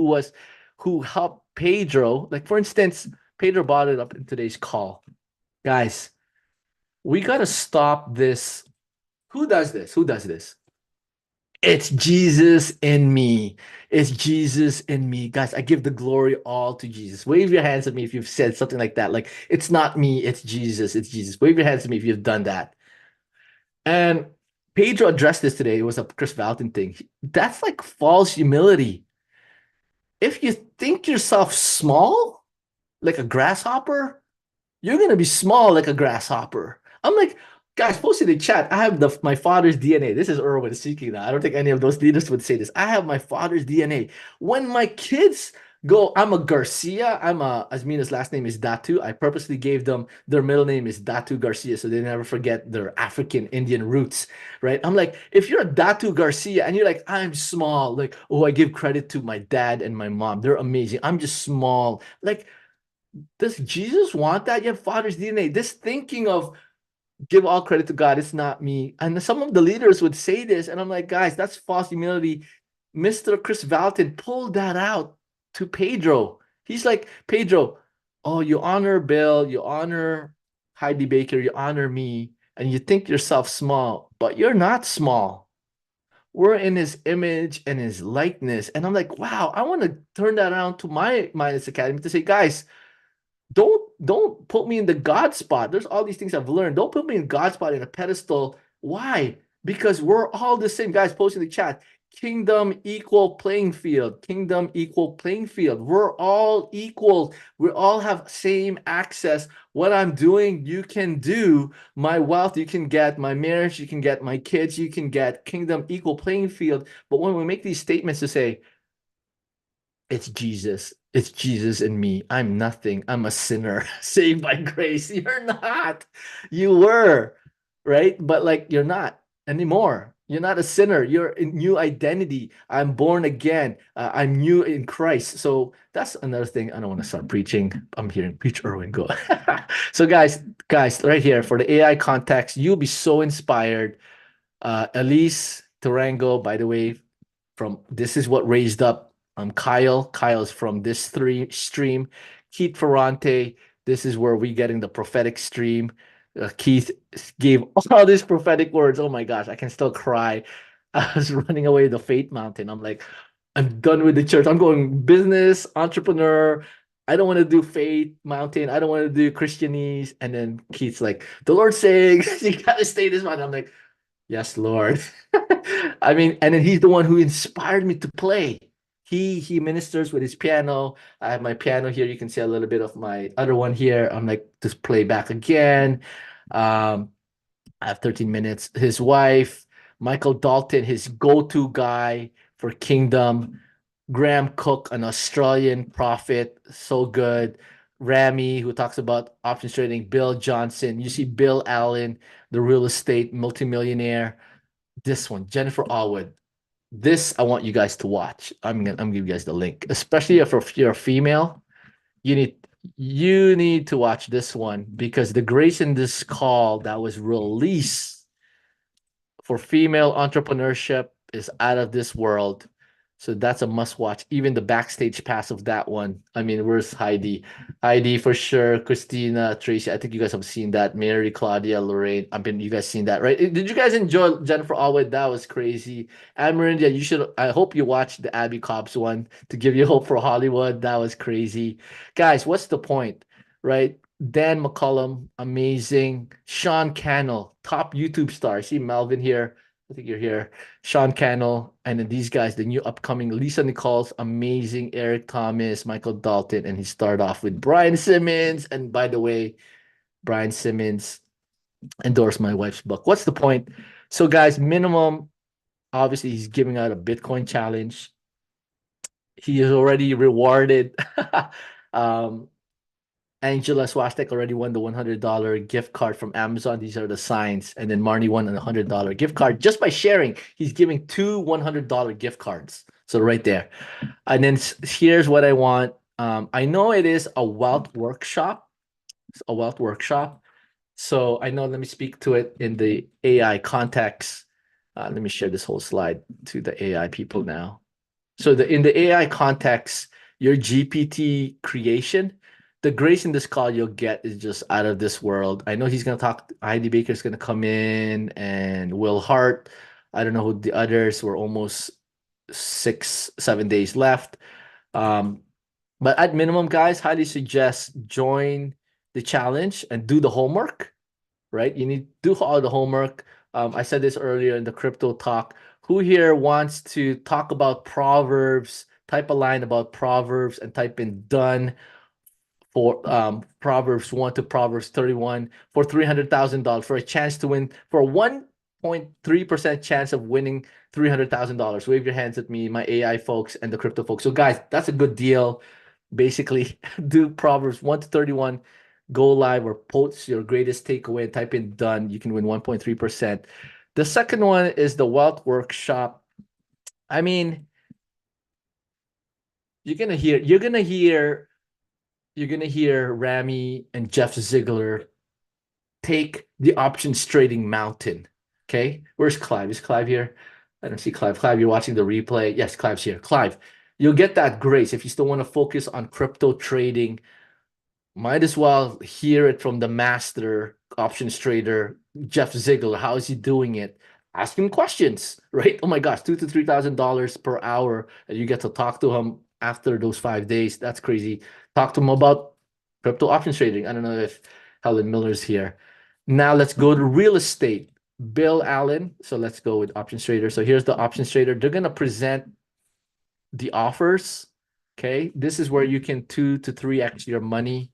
who helped Pedro. Like for instance, Pedro brought it up in today's call. Guys, we got to stop this. Who does this? Who does this? It's Jesus in me. It's Jesus in me. Guys, I give the glory all to Jesus. Wave your hands at me if you've said something like that. Like, it's not me, it's Jesus. It's Jesus. Wave your hands at me if you've done that. And Pedro addressed this today. It was a Kris Valotton thing. That's like false humility. If you think yourself small, like a grasshopper, you're going to be small like a grasshopper. I'm like, guys, post in the chat. I have my father's DNA. This is Erwin speaking now. I don't think any of those leaders would say this. I have my father's DNA. When my kids go, I'm a Garcia. Asmina's last name is Datu. I purposely gave them their middle name is Datu Garcia so they never forget their African Indian roots, right? I'm like, if you're a Datu Garcia and you're like, I'm small, like, oh, I give credit to my dad and my mom. They're amazing. I'm just small. Like, does Jesus want that? You have father's DNA. This thinking of give all credit to God, it's not me. And some of the leaders would say this, and I'm like, guys, that's false humility. Mr. Kris Valotton pulled that out to Pedro. He's like, Pedro, oh, you honor Bill, you honor Heidi Baker, you honor me, and you think yourself small, but you're not small. We're in his image and his likeness. And I'm like, wow, I want to turn that around to my Minus Academy to say, guys, don't put me in the God spot. There's all these things I've learned. Don't put me in God spot in a pedestal. Why? Because we're all the same. Guys, post in the chat. Kingdom equal playing field. Kingdom equal playing field. We're all equal. We all have same access. What I'm doing, you can do. My wealth, you can get. My marriage, you can get. My kids, you can get. Kingdom equal playing field. But when we make these statements to say, it's Jesus. It's Jesus in me. I'm nothing. I'm a sinner saved by grace. You're not. You were, right? But like you're not anymore. You're not a sinner. You're a new identity. I'm born again. I'm new in Christ. So that's another thing. I don't want to start preaching. I'm hearing preach Erwin go. So guys, right here for the AI context, you'll be so inspired. Elise Tarango, by the way, from This Is What Raised Up. Kyle. Kyle's from this stream. Keith Ferrante. This is where we getting the prophetic stream. Keith gave all these prophetic words. Oh my gosh, I can still cry. I was running away the faith mountain. I'm like, I'm done with the church. I'm going business, entrepreneur. I don't want to do faith mountain. I don't want to do Christianese. And then Keith's like, the Lord saying, you gotta stay this mountain. I'm like, yes, Lord. I mean, and then he's the one who inspired me to play. He ministers with his piano. I have my piano here. You can see a little bit of my other one here. I'm like, just play back again. I have 13 minutes. His wife, Michael Dalton, his go-to guy for Kingdom. Graham Cook, an Australian prophet, so good. Rami, who talks about options trading, Bill Johnson. You see Bill Allen, the real estate multimillionaire. This one, Jennifer Allwood. This I want you guys to watch. I'm gonna give you guys the link, especially if you're a female. You need to watch this one because the grace in this call that was released for female entrepreneurship is out of this world. So that's a must watch. Even the backstage pass of that one. I mean, where's Heidi? Heidi for sure. Christina, Tracy. I think you guys have seen that. Mary, Claudia, Lorraine. You guys seen that, right? Did you guys enjoy Jennifer Allwood? That was crazy. Amarindia, you should. I hope you watched the Abby Cobbs one to give you hope for Hollywood. That was crazy, guys. What's the point, right? Dan McCollum, amazing. Sean Cannell, top YouTube star. I see Melvin here. I think you're here. Sean Cannell, and then these guys, the new upcoming Lisa Nichols, amazing. Eric Thomas, Michael Dalton, and he started off with Brian Simmons. And by the way, Brian Simmons endorsed my wife's book. What's the point? So, guys, minimum, obviously, he's giving out a Bitcoin challenge. He is already rewarded. Angela Swastik already won the $100 gift card from Amazon. These are the signs. And then Marnie won a $100 gift card just by sharing. He's giving 2 $100 gift cards. So right there. And then here's what I want. I know it is a wealth workshop. It's a wealth workshop. So I know, let me speak to it in the AI context. Let me share this whole slide to the AI people now. So in the AI context, your GPT creation, the grace in this call you'll get is just out of this world. I know he's going to talk. Heidi Baker's going to come in, and Will Hart. I don't know who the others were. Almost 6-7 days left. But at minimum, guys, highly suggest join the challenge and do the homework, right? You need to do all the homework. I said this earlier in the crypto talk. Who here wants to talk about Proverbs? Type a line about Proverbs and type in done for Proverbs 1 to Proverbs 31 for $300,000 for a chance to win, for a 1.3% chance of winning $300,000. Wave your hands at me, my AI folks and the crypto folks. So guys, that's a good deal. Basically, do Proverbs 1 to 31, go live or post your greatest takeaway and type in done. You can win 1.3%. The second one is the wealth workshop. I mean, you're gonna hear Rami and Jeff Ziegler take the options trading mountain. Okay, where's Clive? Is Clive here? I don't see Clive. Clive, you're watching the replay. Yes, Clive's here. Clive, you'll get that grace if you still want to focus on crypto trading. Might as well hear it from the master options trader, Jeff Ziegler. How is he doing it? Ask him questions, right? Oh my gosh, $2,000 to $3,000 per hour, and you get to talk to him after those 5 days. That's crazy. Talk to him about crypto options trading. I don't know if Helen Miller's here. Now let's go to real estate. Bill Allen. So let's go with options trader. So here's the options trader. They're gonna present the offers. Okay, this is where you can 2 to 3x your money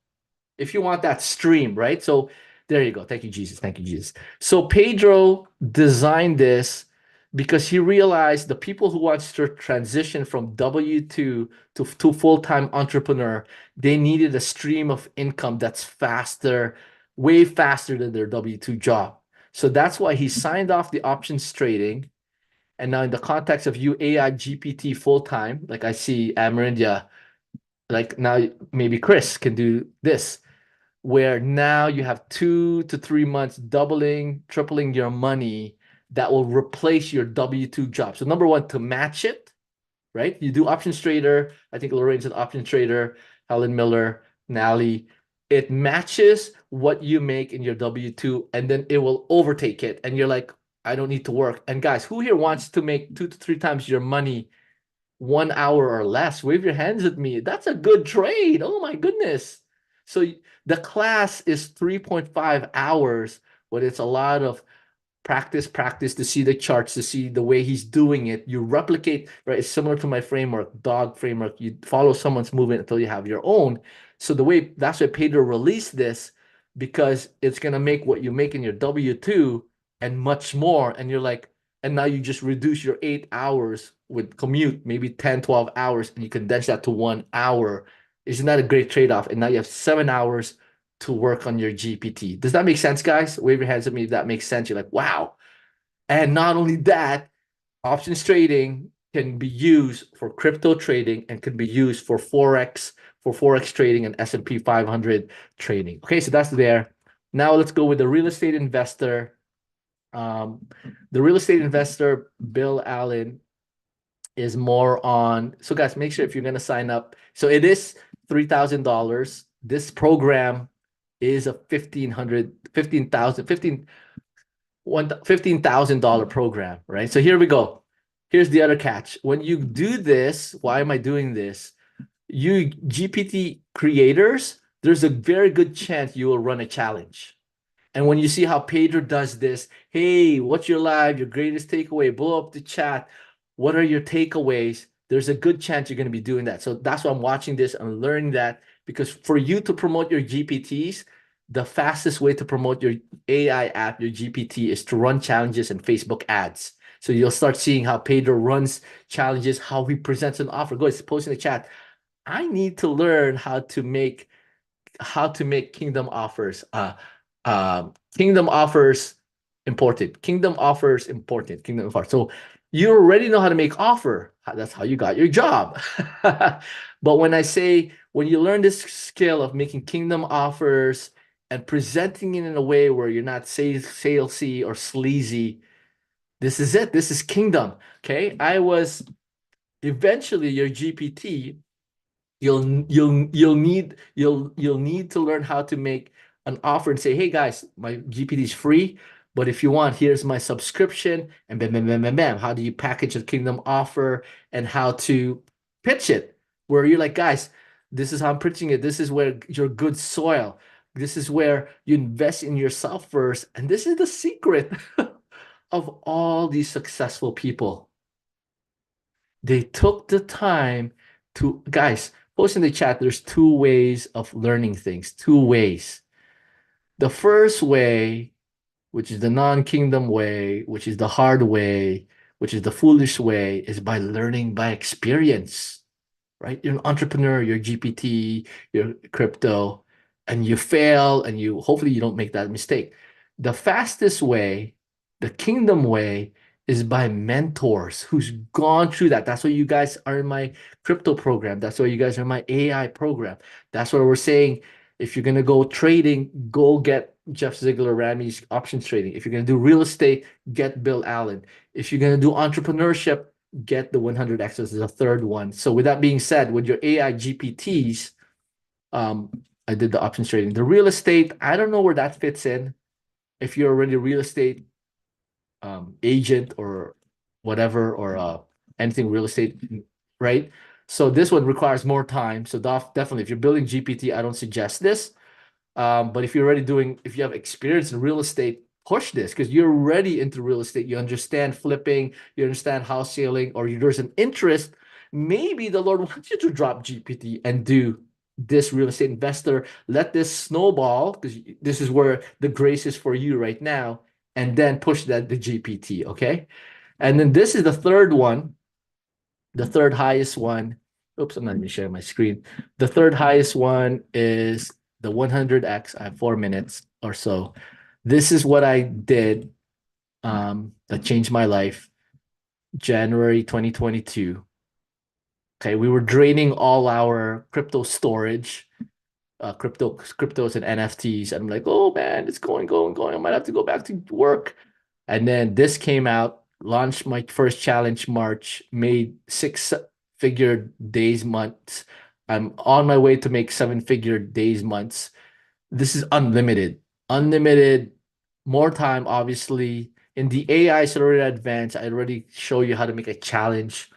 if you want that stream, right? So there you go. Thank you, Jesus. Thank you, Jesus. So Pedro designed this because he realized the people who want to transition from W-2 to full-time entrepreneur, they needed a stream of income that's faster, way faster than their W-2 job. So that's why he signed off the options trading. And now in the context of you AI GPT full-time, like I see Amerindia, like now maybe Kris can do this, where now you have 2 to 3 months doubling, tripling your money that will replace your W-2 job. So number one, to match it, right? You do options trader. I think Lorraine's an options trader, Helen Miller, Nally. It matches what you make in your W-2, and then it will overtake it. And you're like, I don't need to work. And guys, who here wants to make 2 to 3 times your money 1 hour or less? Wave your hands at me. That's a good trade. Oh my goodness. So the class is 3.5 hours, but it's a lot of practice to see the charts, to see the way he's doing it. You replicate, right? It's similar to my framework, dog framework. You follow someone's movement until you have your own. So that's why Pedro released this, because it's going to make what you make in your W-2 and much more. And you're like, and now you just reduce your 8 hours with commute, maybe 10, 12 hours, and you condense that to 1 hour. Isn't that a great trade-off? And now you have 7 hours to work on your GPT. Does that make sense, guys? Wave your hands at me if that makes sense. You're like, wow. And not only that, options trading can be used for crypto trading and can be used for Forex trading and S&P 500 trading. Okay, so that's there. Now let's go with the real estate investor. The real estate investor, Bill Allen, is more on. So guys, make sure if you're going to sign up. So it is $3,000. This program is a $15,000 program, right? So here we go. Here's the other catch. When you do this, why am I doing this? You GPT creators, there's a very good chance you will run a challenge. And when you see how Pedro does this, hey, what's your your greatest takeaway? Blow up the chat. What are your takeaways? There's a good chance you're going to be doing that. So that's why I'm watching this and learning that, because for you to promote your GPTs, the fastest way to promote your AI app, your GPT, is to run challenges and Facebook ads. So you'll start seeing how Pedro runs challenges, how he presents an offer. Go ahead, post in the chat. I need to learn how to make kingdom offers. Kingdom offers important. Kingdom offers important. Kingdom offers. So you already know how to make offer. That's how you got your job. But when I say, when you learn this skill of making kingdom offers and presenting it in a way where you're not salesy or sleazy, this is it. This is kingdom. Okay. Eventually your GPT, you'll need to learn how to make an offer and say, hey guys, my GPT is free, but if you want, here's my subscription, and bam, bam, bam, bam, bam. How do you package a kingdom offer and how to pitch it? Where you're like, guys, this is how I'm pitching it. This is where your good soil. This is where you invest in yourself first. And this is the secret of all these successful people. They took the time to, guys, post in the chat, there's two ways of learning things, two ways. The first way, which is the non-kingdom way, which is the hard way, which is the foolish way, is by learning by experience, right? You're an entrepreneur, you're GPT, you're crypto, and you fail, and hopefully you don't make that mistake. The fastest way, the kingdom way, is by mentors who's gone through that. That's why you guys are in my crypto program. That's why you guys are in my AI program. That's what we're saying. If you're going to go trading, go get Jeff Ziegler, Ramy's options trading. If you're going to do real estate, get Bill Allen. If you're going to do entrepreneurship, get the 100X as the third one. So with that being said, with your AI GPTs, I did the options trading. The real estate, I don't know where that fits in. If you're already a real estate agent or whatever, or anything real estate, right? So this one requires more time. So definitely, if you're building GPT, I don't suggest this. But if you're if you have experience in real estate, push this, because you're already into real estate. You understand flipping, you understand house selling, or there's an interest. Maybe the Lord wants you to drop GPT and do this real estate investor. Let this snowball, because this is where the grace is for you right now, and then push the GPT, okay? And then this is the third one, the third highest one. Oops, I'm not even sharing my screen. The third highest one is the 100X. I have 4 minutes or so. This is what I did that changed my life. January 2022. Okay, we were draining all our crypto storage, cryptos and NFTs. And I'm like, oh man, it's going. I might have to go back to work. And then this came out, launched my first challenge March, made 6-figure days, months. I'm on my way to make 7-figure days, months. This is unlimited, more time, obviously. In the AI is already advanced. I already show you how to make a challenge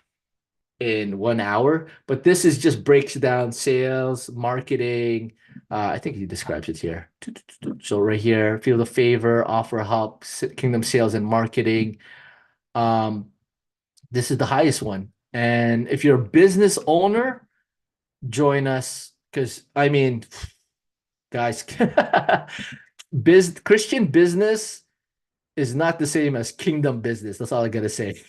in 1 hour, but this is just breaks down sales, marketing. I think he describes it here. So right here, feel the favor, offer help, kingdom sales and marketing. This is the highest one. And if you're a business owner, join us, because I mean, guys, Christian business is not the same as kingdom business. That's all I gotta say.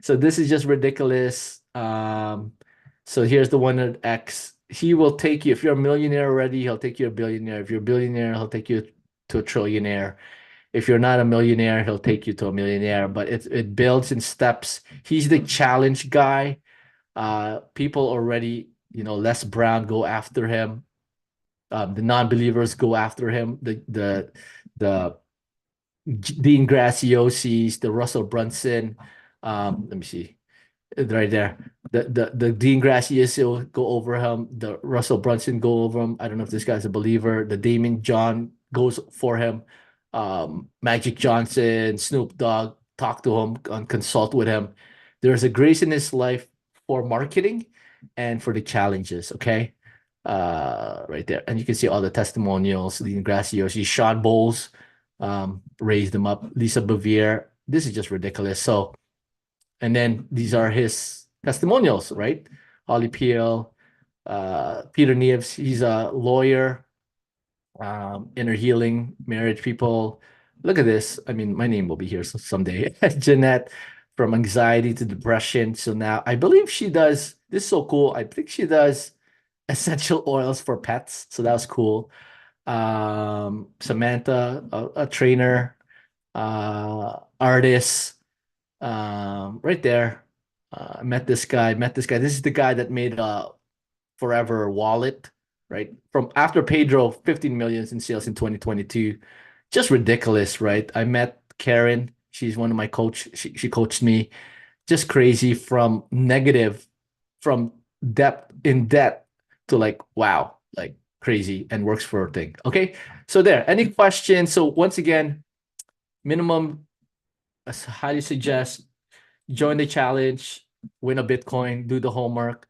So this is just ridiculous. So here's the 100X. he will take you, if you're a millionaire already, he'll take you a billionaire. If you're a billionaire, he'll take you to a trillionaire. If you're not a millionaire, he'll take you to a millionaire. But it builds in steps. He's the challenge guy. People already, Les Brown go after him. The non-believers go after him. The Dean Graciosis, the Russell Brunson. Let me see. Right there. The Dean Gracias will go over him. The Russell Brunson go over him. I don't know if this guy's a believer. The Damon John goes for him. Magic Johnson, Snoop Dogg, talk to him, consult with him. There's a grace in his life for marketing and for the challenges. Okay. Right there. And you can see all the testimonials. Dean Graciosi, Sean Bowles, raised him up. Lisa Bevere. This is just ridiculous. So, and then these are his testimonials, right? Holly Peel, Peter Nieves, he's a lawyer, inner healing, marriage people. Look at this. I mean, my name will be here someday. Jeanette, from anxiety to depression. So now I believe she does, this is so cool. I think she does essential oils for pets. So that was cool. Samantha, a trainer, artist, right there. I met this guy. This is the guy that made a Forever wallet, right? From after Pedro, 15 million in sales in 2022. Just ridiculous, right? I met Karen. She's one of my coach. She coached me. Just crazy, from negative, from debt to like, wow, like crazy, and works for a thing. Okay. So there, any questions? So once again, minimum, I highly suggest join the challenge, win a Bitcoin, do the homework.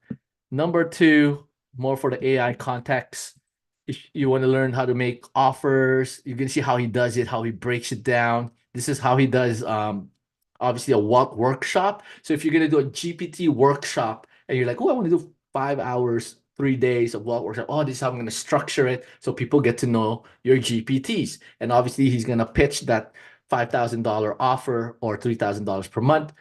Number two, more for the AI context. If you want to learn how to make offers, you can see how he does it, how he breaks it down. This is how he does obviously a workshop. So if you're going to do a GPT workshop and you're like, oh, I want to do 5 hours, 3 days of workshop. Oh, this is how I'm going to structure it so people get to know your GPTs. And obviously he's going to pitch that $5,000 offer or $3,000 per month,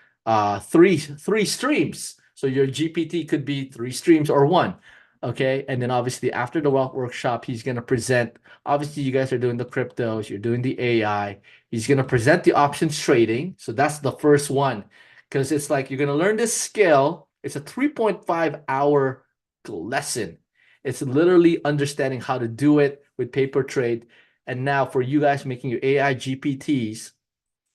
three streams. So your GPT could be 3 streams or 1. Okay. And then obviously after the workshop, he's going to present, obviously you guys are doing the cryptos, you're doing the AI. He's going to present the options trading. So that's the first one, because it's like, you're going to learn this skill. It's a 3.5 hour lesson. It's literally understanding how to do it with paper trade. And now for you guys making your AI GPTs,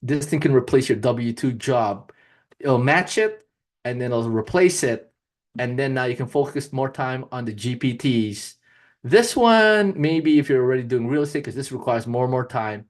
this thing can replace your W-2 job. It'll match it and then it'll replace it. And then now you can focus more time on the GPTs. This one, maybe if you're already doing real estate, because this requires more and more time.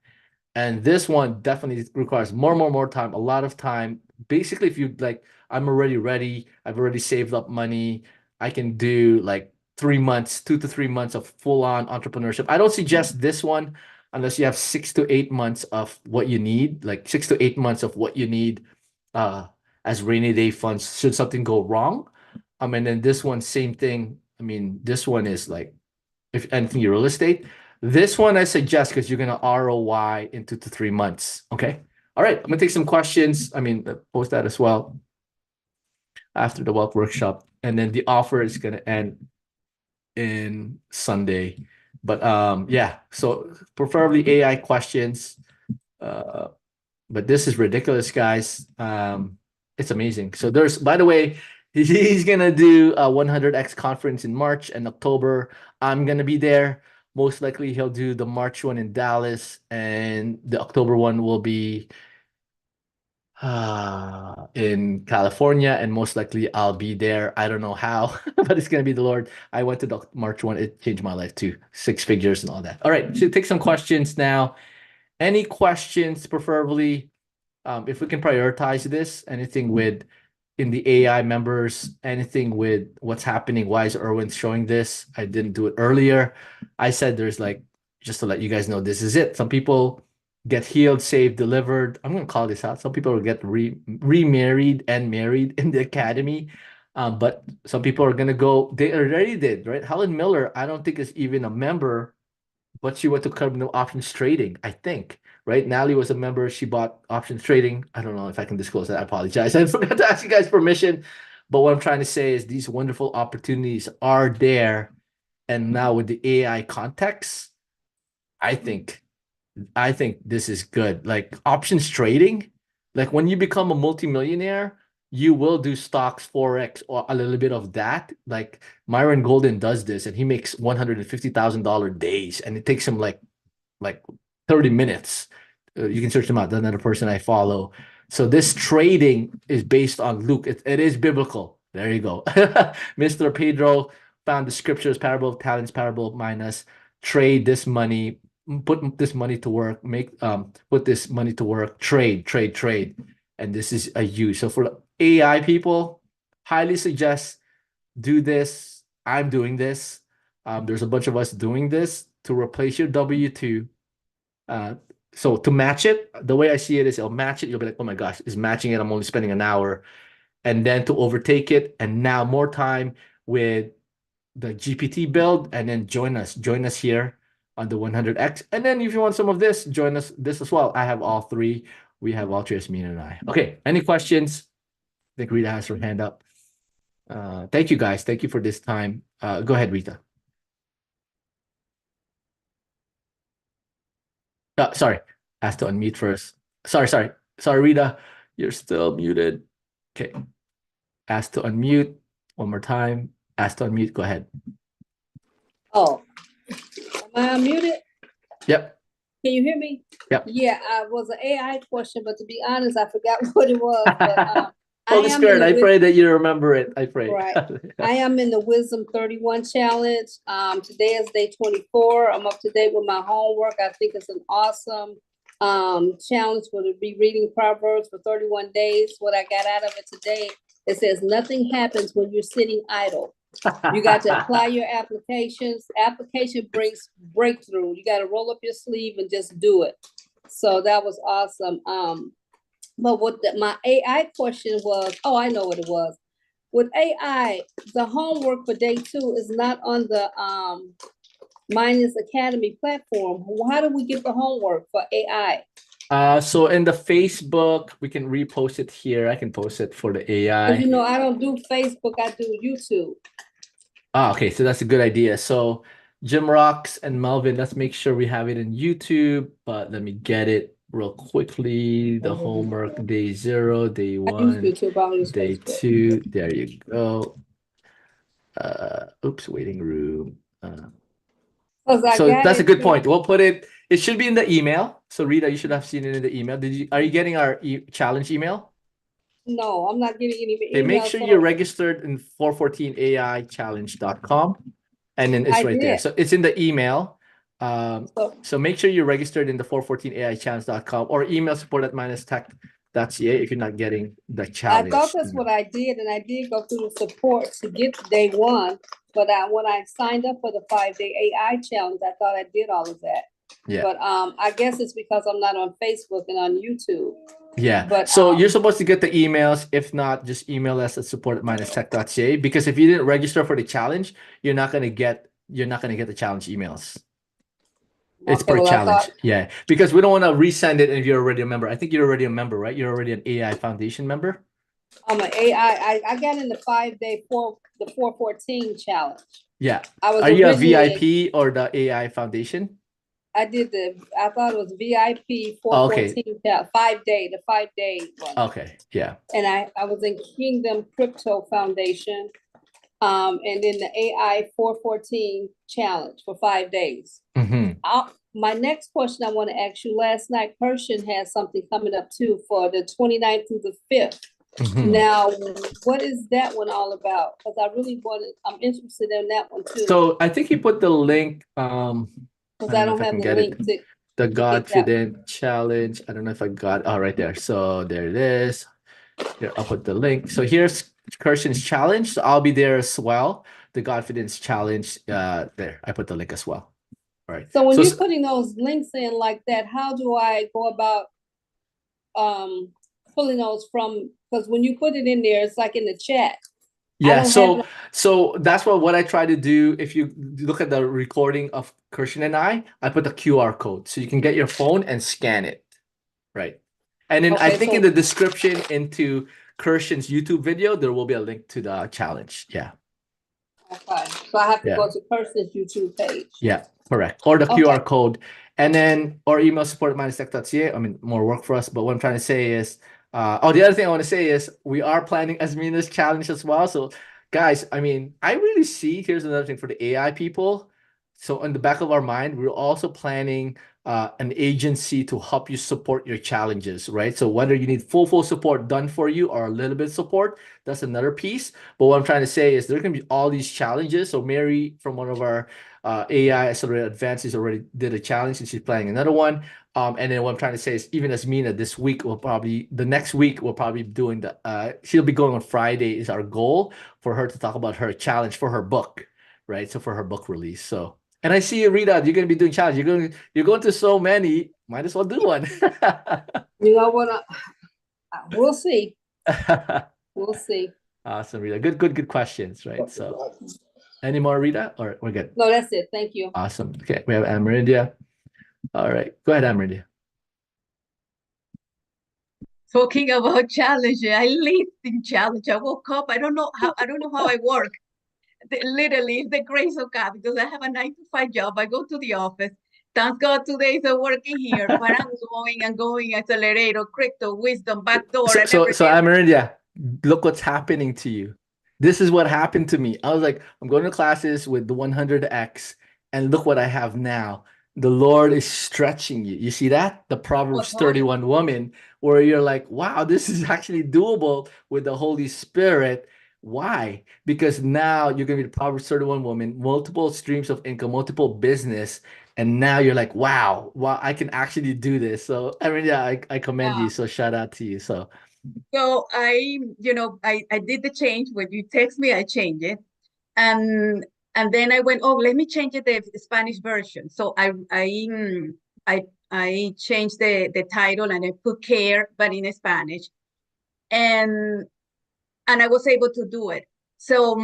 And this one definitely requires more time, a lot of time. Basically, if you like, I'm already ready, I've already saved up money, I can do like 3 months, 2 to 3 months of full-on entrepreneurship. I don't suggest this one unless you have 6 to 8 months of what you need, like 6 to 8 months of what you need as rainy day funds should something go wrong. And then this one, same thing. I mean, this one is like, if anything, your real estate. This one I suggest because you're gonna ROI in 2 to 3 months. Okay. All right. I'm gonna take some questions. I mean, post that as well after the wealth workshop, and then the offer is gonna end in Sunday. But yeah. So preferably AI questions. But this is ridiculous, guys. It's amazing. So there's, by the way, he's gonna do a 100x conference in March and October. I'm gonna be there. Most likely he'll do the March one in Dallas, and the October one will be in California, and most likely I'll be there. I don't know how, but it's gonna be the Lord. I went to the March one. It changed my life too. 6 figures and all that. All right, so take some questions now. Any questions, preferably, if we can prioritize this, anything with in the AI members, anything with what's happening. Why is Erwin showing this? I didn't do it earlier. I said there's like, just to let you guys know, this is it. Some people get healed, saved, delivered. I'm going to call this out. Some people will get remarried and married in the academy. But some people are going to go, they already did, right? Helen Miller, I don't think is even a member, but she went to Carbon Options Trading, I think. Right? Nally was a member. She bought options trading. I don't know if I can disclose that. I apologize. I forgot to ask you guys permission. But what I'm trying to say is these wonderful opportunities are there. And now with the AI context, I think this is good. Like options trading, like when you become a multimillionaire, you will do stocks, Forex, or a little bit of that. Like Myron Golden does this, and he makes $150,000 days, and it takes him like 30 minutes. You can search him out. Another person I follow. So this trading is based on Luke. It is biblical. There you go. Mr. Pedro found the scriptures, parable of talents, parable of minas. Trade this money, put this money to work, put this money to work, trade. And this is a use. So for AI people, highly suggest do this. I'm doing this. There's a bunch of us doing this to replace your W-2. So to match it, the way I see it is it'll match it. You'll be like, oh my gosh, it's matching it. I'm only spending an hour. And then to overtake it, and now more time with the GPT build, and then join us here on the 100X. And then if you want some of this, join us this as well. I have all three. We have all three, Yasmin and I. Okay, any questions? I think Rita has her hand up. Thank you guys. Thank you for this time. Go ahead, Rita. Sorry, asked to unmute first. Sorry, Rita, you're still muted. Okay, asked to unmute one more time. Asked to unmute. Go ahead. Oh, am I unmuted? Yep. Can you hear me? Yep. Yeah, it was an AI question, but to be honest, I forgot what it was. But Holy Spirit, I pray that you remember it. I pray. Right. I am in the Wisdom 31 challenge. Today is day 24. I'm up to date with my homework. I think it's an awesome challenge for to be reading Proverbs for 31 days. What I got out of it today, it says nothing happens when you're sitting idle. You got to apply your applications. Application brings breakthrough. You got to roll up your sleeve and just do it. So that was awesome. But what my AI question was, oh, I know what it was. With AI, the homework for day 2 is not on the Minus Academy platform. How do we get the homework for AI? So in the Facebook, we can repost it here. I can post it for the AI. You know, I don't do Facebook, I do YouTube. Okay, so that's a good idea. So Jim Rocks and Melvin, let's make sure we have it in YouTube, but let me get it real quickly. The homework, day 0, day 1, day 2. There you go. Oops, waiting room. So that's a good point. We'll put it. It should be in the email. So Rita, you should have seen it in the email. Are you getting our challenge email? No, I'm not getting any email. Okay, make sure you're registered in 414aichallenge.com, and then it's right there. So it's in the email. So make sure you're registered in the 414aichallenge.com or email support@minustech.ca if you're not getting the challenge. I thought that's what I did, and I did go through the support to get to day 1. But when I signed up for the 5-day AI challenge, I thought I did all of that. Yeah. But I guess it's because I'm not on Facebook and on YouTube. Yeah. But so you're supposed to get the emails. If not, just email us at support@minustech.ca, because if you didn't register for the challenge, you're not gonna get the challenge emails. It's per challenge. Yeah. Because we don't want to resend it if you're already a member. I think you're already a member, right? You're already an AI Foundation member. I'm an AI. I got in the 5-day the 414 challenge. Yeah. Are you a VIP or the AI Foundation? I thought it was VIP 414 5-day, the 5-day one. Okay, yeah. And I was in Kingdom Crypto Foundation, and then the AI 414 challenge for 5 days. My next question I want to ask you, last night, Persian has something coming up too for the 29th through the 5th. Now, what is that one all about? Because I'm interested in that one too. So I think he put the link. Because I don't have the link to the Godfident challenge. I don't know if I got right there. So there it is. Here, I'll put the link. So here's Kirsten's challenge. So I'll be there as well. The Godfidence challenge. There, I put the link as well. All right. So when you're putting those links in like that, how do I go about pulling those from? Because when you put it in there, it's like in the chat. Yeah, so that's what I try to do. If you look at the recording of Kirsten and I put the QR code so you can get your phone and scan it, right? And then I think in the description into Kirshen's YouTube video, there will be a link to the challenge. Yeah. Okay, so I have to Yeah. go to Kirsten's YouTube page. Yeah, correct. Or the Okay. QR code. And then, or email support@minustech.ca. I mean, more work for us. But what I'm trying to say is, the other thing I want to say is we are planning Asmina's challenge as well. So, guys, I mean, I really see, here's another thing for the AI people. So, in the back of our mind, we're also planning an agency to help you support your challenges, right? So, whether you need full support done for you or a little bit of support, that's another piece. But what I'm trying to say is there's going to be all these challenges. So, Mary from one of our AI Accelerated Advances already did a challenge and she's planning another one. And then what I'm trying to say is even Asmina this week the next week we'll probably be doing she'll be going on Friday is our goal for her to talk about her challenge for her book, right? So for her book release. So, and I see you, Rita, you're going to be doing challenge. You're going to so many, might as well do one. You know what? We'll see. We'll see. Awesome, Rita. Good questions, right? So any more, Rita, or we're good? No, that's it. Thank you. Awesome. Okay, we have Amerindia. All right, go ahead, Amerindia. Talking about challenge, I lived in challenge. I woke up. I don't know how I work. Literally, it's the grace of God because I have a 9-to-5 job. I go to the office. Thank God today is working here, but I'm going, accelerator, crypto, wisdom, backdoor, and everything. So Amerindia, look what's happening to you. This is what happened to me. I was like, I'm going to classes with the 100X, and look what I have now. The Lord is stretching you. You see that? The Proverbs 31 woman, where you're like, wow, this is actually doable with the Holy Spirit. Why? Because now you're going to be the Proverbs 31 woman, multiple streams of income, multiple business. And now you're like, wow, I can actually do this. So, I mean, yeah, I commend you. So shout out to you. So I did the change. When you text me, I changed it. And then I went, oh, let me change it the Spanish version. So I changed the title and I put care, but in Spanish. And I was able to do it. So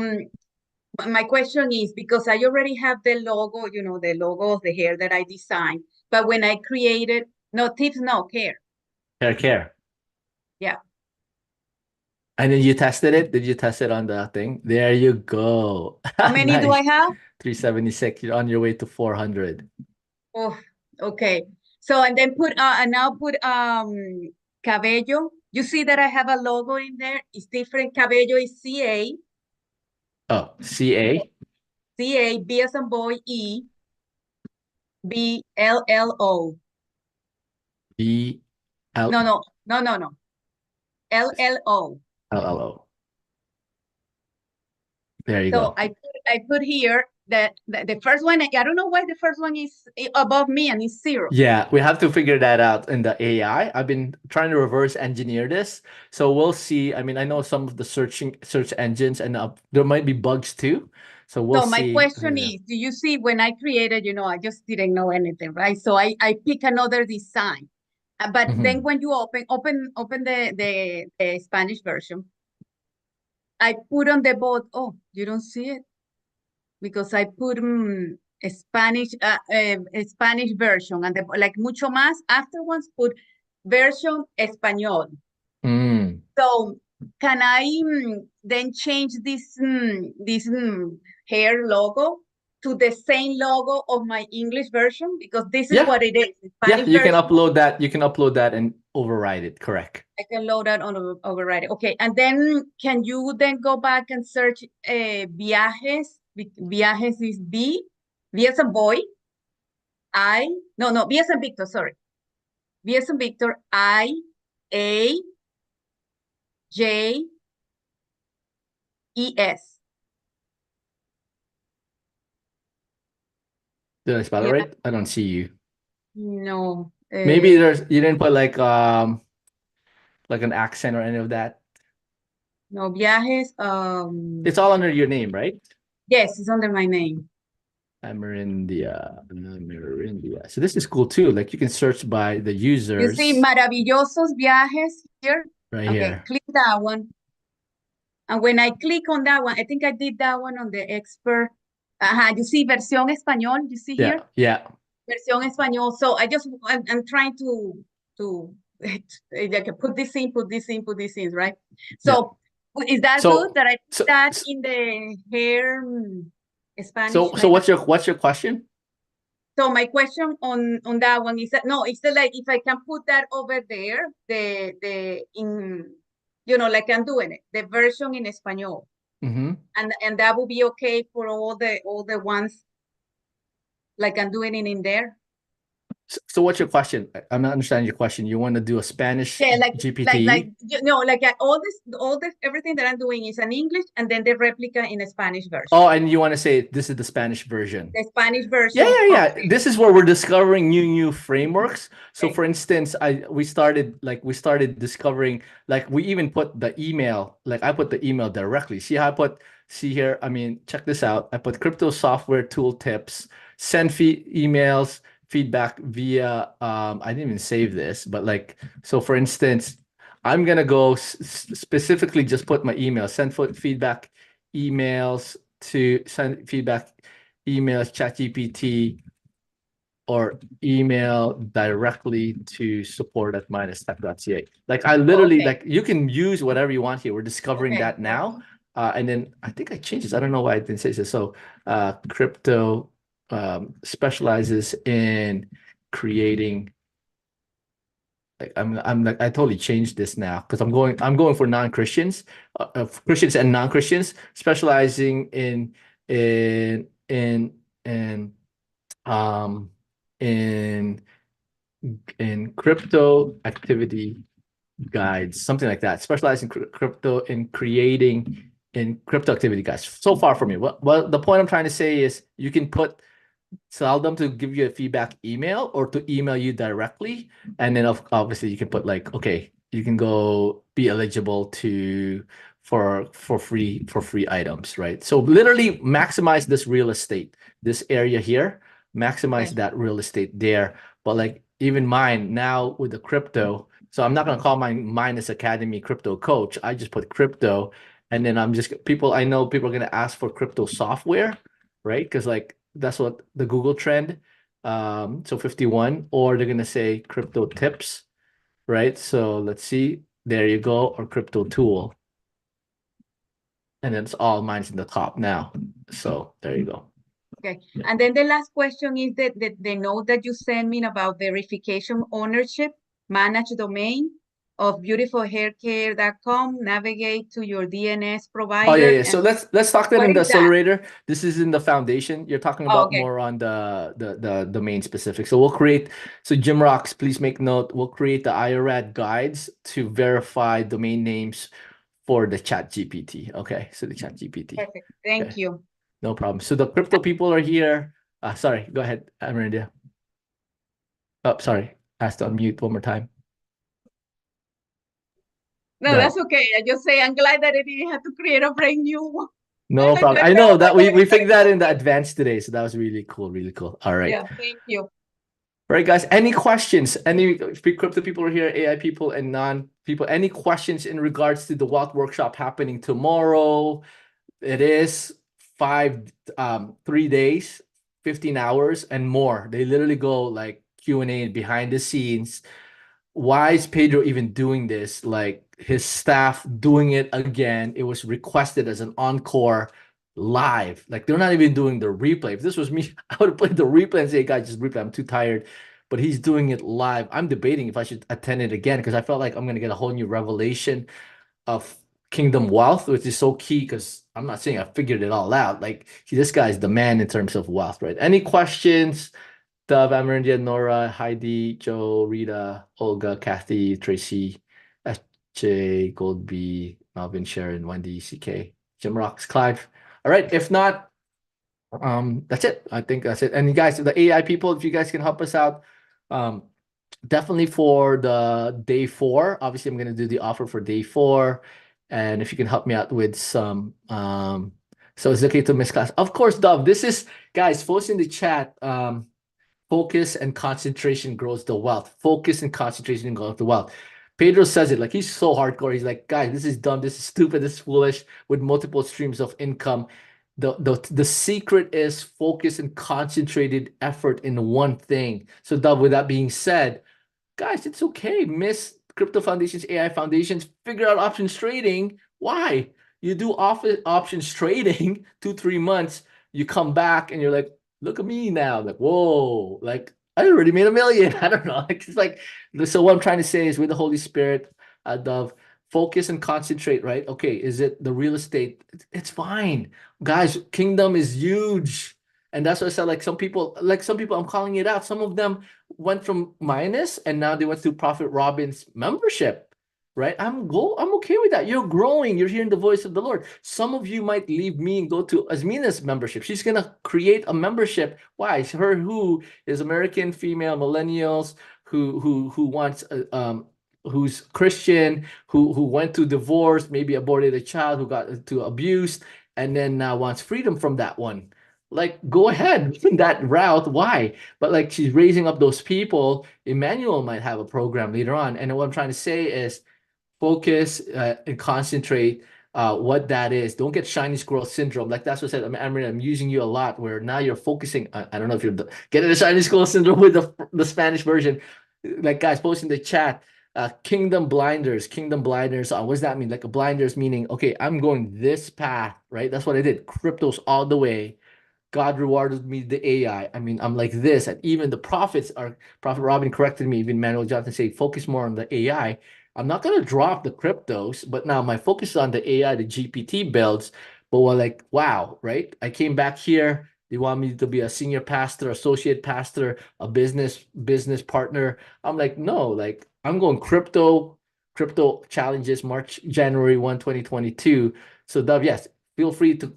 my question is, because I already have the logo, the logo of the hair that I designed, but when I created, no tips, no care. Care. Yeah. And then you tested it? Did you test it on the thing? There you go. How many Nice. do I have? 376. You're on your way to 400. Oh, okay. So, and then now put cabello. You see that I have a logo in there. It's different. Cabello is CA. Oh, CA. CA, B as in boy, E, BLLO. BL. No. LLO. LLO. There you So go. I put here that the first one, I don't know why the first one is above me and it's 0. Yeah, we have to figure that out in the AI. I've been trying to reverse engineer this. So we'll see. I mean, I know some of the search engines and there might be bugs too. So we'll see. So my question is, do you see when I created, I just didn't know anything, right? So I pick another design. But then when you open the Spanish version, I put on the board, oh, you don't see it? Because I put a Spanish version and like mucho más. Afterwards, put version español. So can I then change this hair logo to the same logo of my English version? Because this is what it is. Spanish you version. Can upload that. You can upload that and override it. Correct. I can load that on override it. Okay, and then can you then go back and search viajes? Viajes is B as a boy. B as a Victor, sorry. B as a Victor, I, A, J, E, S. Did I spell it right? I don't see you. No. Maybe you didn't put like an accent or any of that. No, viajes. It's all under your name, right? Yes, it's under my name. Amerindia. So this is cool too. Like you can search by the users. You see maravillosos viajes here? Right here. Click that one. And when I click on that one, I think I did that one on the expert. You see versión español, you see here? Yeah. Versión español. So I'm trying to like put this in, put this in, put this in, right? So is that So- good that I put so- that so- in the hair Spanish? So what's your question? So my question on that one is that no, it's like if I can put that over there, the in like I'm doing it, the version in Espanol, and that will be okay for all the ones, like I'm doing it in there. So what's your question? I'm not understanding your question. You want to do a Spanish GPT? Like all this everything that I'm doing is in English, and then the replica in a Spanish version. Oh, and you want to say this is the Spanish version? The Spanish version. Yeah. This is where we're discovering new frameworks. So for instance, we started discovering, like we even put the email, like I put the email directly. See how see here, I mean, check this out. I put crypto software tool tips, send emails, feedback via, I didn't even save this, but like, so for instance, I'm going to go specifically just put my email, send feedback emails to send feedback emails, ChatGPT, or email directly to support@minustech.ca. Like I literally, like you can use whatever you want here. We're discovering that now. And then I think I changed this. I don't know why I didn't say this. So crypto specializes in creating, like I'm like I totally changed this now because I'm going for non-Christians, Christians and non-Christians, specializing in crypto activity guides, something like that. Specialize in crypto, in creating in crypto activity guides. So far from me. Well, the point I'm trying to say is you can tell them to give you a feedback email or to email you directly, and then obviously you can put like, okay, you can go be eligible for free items, right? So literally maximize this real estate, this area here, maximize that real estate there. But like even mine now with the crypto, so I'm not going to call mine Minus Academy Crypto Coach. I just put crypto, and then I know people are going to ask for crypto software, right? Because like that's what the Google trend, so 51, or they're going to say crypto tips, right? So let's see, there you go, or crypto tool. And then it's all mine's in the top now. So there you go. Okay. And then the last question is the note that you sent me about verification ownership, manage domain of beautifulhaircare.com, navigate to your DNS provider. Oh yeah. So let's talk that in the accelerator. That? This is in the foundation. You're talking about more on the domain specific. So we'll create, so Jim Rocks, please make note, we'll create the IRAD guides to verify domain names for the chat GPT. Okay. So the chat GPT. Perfect. Thank you. No problem. So the crypto people are here. Sorry, go ahead, Amarindia. Oh, sorry. Asked to unmute one more time. No, that's okay. I just say I'm glad that I didn't have to create a brand new one. No problem. I know that we figured that in the advance today. So that was really cool. Really cool. All right. Yeah, thank you. All right, guys. Any questions? Any crypto people are here, AI people and non-people. Any questions in regards to the Wealth Workshop happening tomorrow? It is 3 days, 15 hours and more. They literally go like Q&A behind the scenes. Why is Pedro even doing this? Like his staff doing it again. It was requested as an encore live. Like they're not even doing the replay. If this was me, I would have played the replay and say, guys, just replay. I'm too tired. But he's doing it live. I'm debating if I should attend it again because I felt like I'm going to get a whole new revelation of Kingdom Wealth, which is so key because I'm not saying I figured it all out. Like this guy's the man in terms of wealth, right? Any questions? Dove, Amerindia, Nora, Heidi, Joe, Rita, Olga, Kathy, Tracy, SJ, Goldby, Melvin, Sharon, Wendy, CK, Jim Rocks, Clive. All right. If not, that's it. I think that's it. And you guys, the AI people, if you guys can help us out, definitely for the day 4. Obviously, I'm going to do the offer for day 4. And if you can help me out with some, so it's okay to miss class. Of course, Dove, this is, guys, post in the chat, focus and concentration grows the wealth. Focus and concentration grows the wealth. Pedro says it like he's so hardcore. He's like, guys, this is dumb. This is stupid. This is foolish with multiple streams of income. The secret is focus and concentrated effort in one thing. So Dove, with that being said, Guys, it's okay. Miss crypto foundations, AI foundations, figure out options trading. Why? You do options trading 2-3 months, you come back and you're like, look at me now. Like, whoa, like I already made $1 million. I don't know. Like, it's like, so what I'm trying to say is with the Holy Spirit, Dove, focus and concentrate, right? Okay, is it the real estate? It's fine. Guys, kingdom is huge. And that's what I said, like some people, I'm calling it out. Some of them went from minus and now they went to Prophet Robin's membership, right? I'm okay with that. You're growing. You're hearing the voice of the Lord. Some of you might leave me and go to Asmina's membership. She's gonna create a membership. Why? It's her who is American female millennials who wants who's Christian, who went to divorce, maybe aborted a child, who got to abused, and then now wants freedom from that one. Like, go ahead that route. Why? But like, she's raising up those people. Emmanuel might have a program later on. And what I'm trying to say is focus and concentrate what that is. Don't get shiny squirrel syndrome. Like that's what I said. I'm using you a lot where now you're focusing. I don't know if you're getting the shiny squirrel syndrome with the Spanish version. Like guys, post in the chat. Kingdom blinders. What does that mean? Like a blinders meaning, okay, I'm going this path, right? That's what I did. Cryptos all the way. God rewarded me the AI. I mean, I'm like this, and even the prophets are. Prophet Robin corrected me. Even Manuel Johnson say focus more on the AI. I'm not gonna drop the cryptos, but now my focus is on the AI, the GPT builds. But we're like, wow, right? I came back here. They want me to be a senior pastor, associate pastor, a business partner. I'm like, no, like I'm going crypto challenges March, January 1, 2022. So Dove, yes, feel free to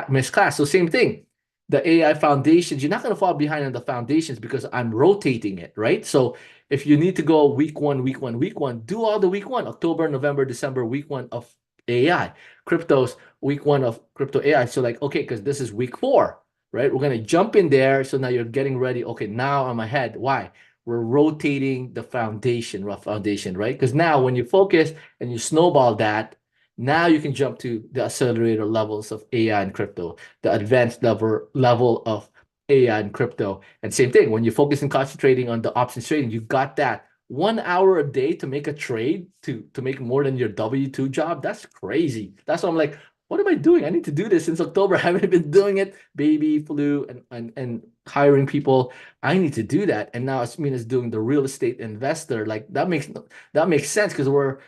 miss class. So same thing. The AI foundations, you're not going to fall behind on the foundations because I'm rotating it, right? So if you need to go week one, do all the week one, October, November, December, week one of AI. Cryptos, week one of crypto AI. So like, okay, because this is week 4, right? We're going to jump in there. So now you're getting ready. Okay, now I'm ahead. Why? We're rotating the foundation, rough foundation, right? Because now when you focus and you snowball that, now you can jump to the accelerator levels of AI and crypto, the advanced level of AI and crypto. And same thing, when you focus and concentrating on the options trading, you got that 1 hour a day to make a trade to make more than your W-2 job. That's crazy. That's why I'm like, what am I doing? I need to do this since October. I haven't been doing it. Baby, flu, and hiring people. I need to do that. And now Asmina's doing the real estate investor. Like that makes sense because we're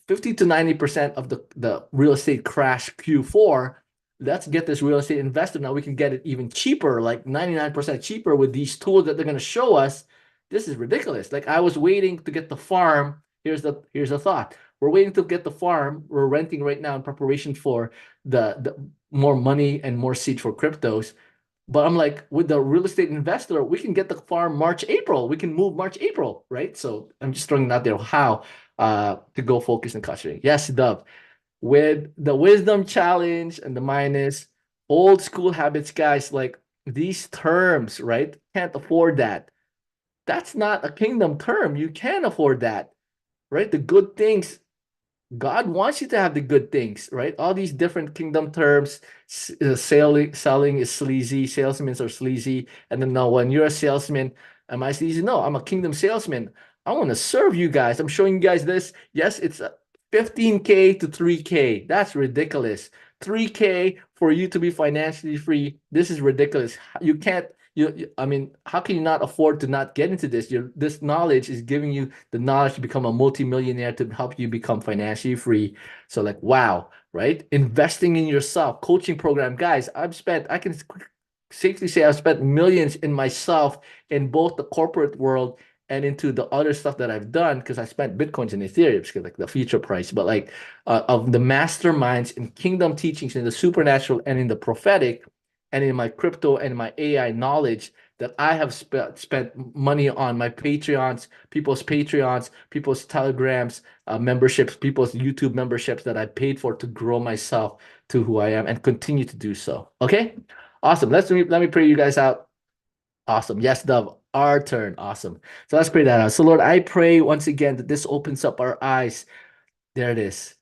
50 to 90% of the real estate crash Q4. Let's get this real estate investor. Now we can get it even cheaper, like 99% cheaper with these tools that they're going to show us. This is ridiculous. Like I was waiting to get the farm. Here's the thought. We're waiting to get the farm. We're renting right now in preparation for the more money and more seed for cryptos. But I'm like, with the real estate investor, we can get the farm March, April. We can move March, April, right? So I'm just throwing out there how to go focus and concentrate. Yes, Dove. With the wisdom challenge and the minus, old school habits, guys, like these terms, right? Can't afford that. That's not a kingdom term. You can't afford that, right? The good things, God wants you to have the good things, right? All these different kingdom terms, selling is sleazy, salesmen are sleazy. And then now when you're a salesman, am I sleazy? No, I'm a kingdom salesman. I want to serve you guys. I'm showing you guys this. Yes, it's 15K to 3K. That's ridiculous. 3K for you to be financially free. This is ridiculous. You can't, I mean, how can you not afford to not get into this? This knowledge is giving you the knowledge to become a multimillionaire to help you become financially free. So like, wow, right? Investing in yourself, coaching program. Guys, I can safely say I've spent millions in myself in both the corporate world and into the other stuff that I've done because I spent Bitcoins and Ethereum because like the future price, but like of the masterminds in kingdom teachings in the supernatural and in the prophetic and in my crypto and my AI knowledge that I have spent money on my Patreons, people's Telegrams, memberships, people's YouTube memberships that I paid for to grow myself to who I am and continue to do so. Okay, awesome. Let me pray you guys out. Awesome. Yes, Dove, our turn. Awesome. So let's pray that out. So Lord, I pray once again that this opens up our eyes. There it is.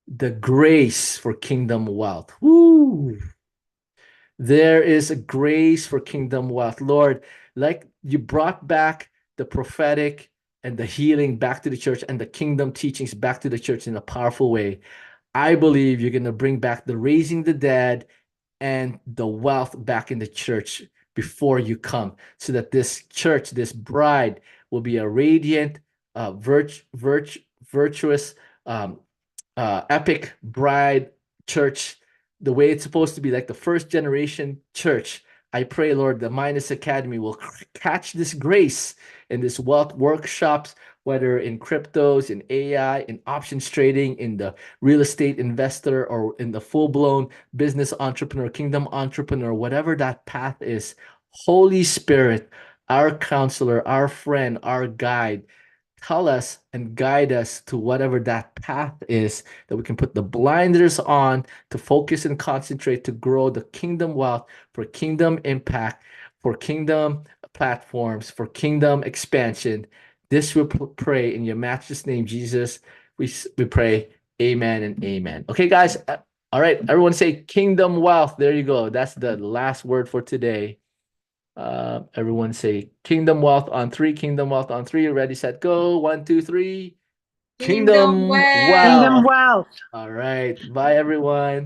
The grace for kingdom wealth. Woo! There is a grace for kingdom wealth. Lord, like you brought back the prophetic and the healing back to the church and the kingdom teachings back to the church in a powerful way, I believe you're going to bring back the raising the dead and the wealth back in the church before you come, so that this church, this bride, will be a radiant, virtuous, epic bride church, the way it's supposed to be, like the first generation church. I pray, Lord, the Midas Academy will catch this grace in this wealth workshops, whether in cryptos, in AI, in options trading, in the real estate investor, or in the full-blown business entrepreneur, kingdom entrepreneur, whatever that path is. Holy Spirit, our counselor, our friend, our guide, tell us and guide us to whatever that path is, that we can put the blinders on to focus and concentrate to grow the kingdom wealth for kingdom impact, for kingdom platforms, for kingdom expansion. This we pray in your matchless name, Jesus. We pray, amen and amen. Okay, guys. All right, everyone say kingdom wealth. There you go. That's the last word for today. Everyone say kingdom wealth on three. Kingdom wealth on three. Ready, set, go. 1, 2, 3. Kingdom wealth. Kingdom wealth. All right. Bye, everyone.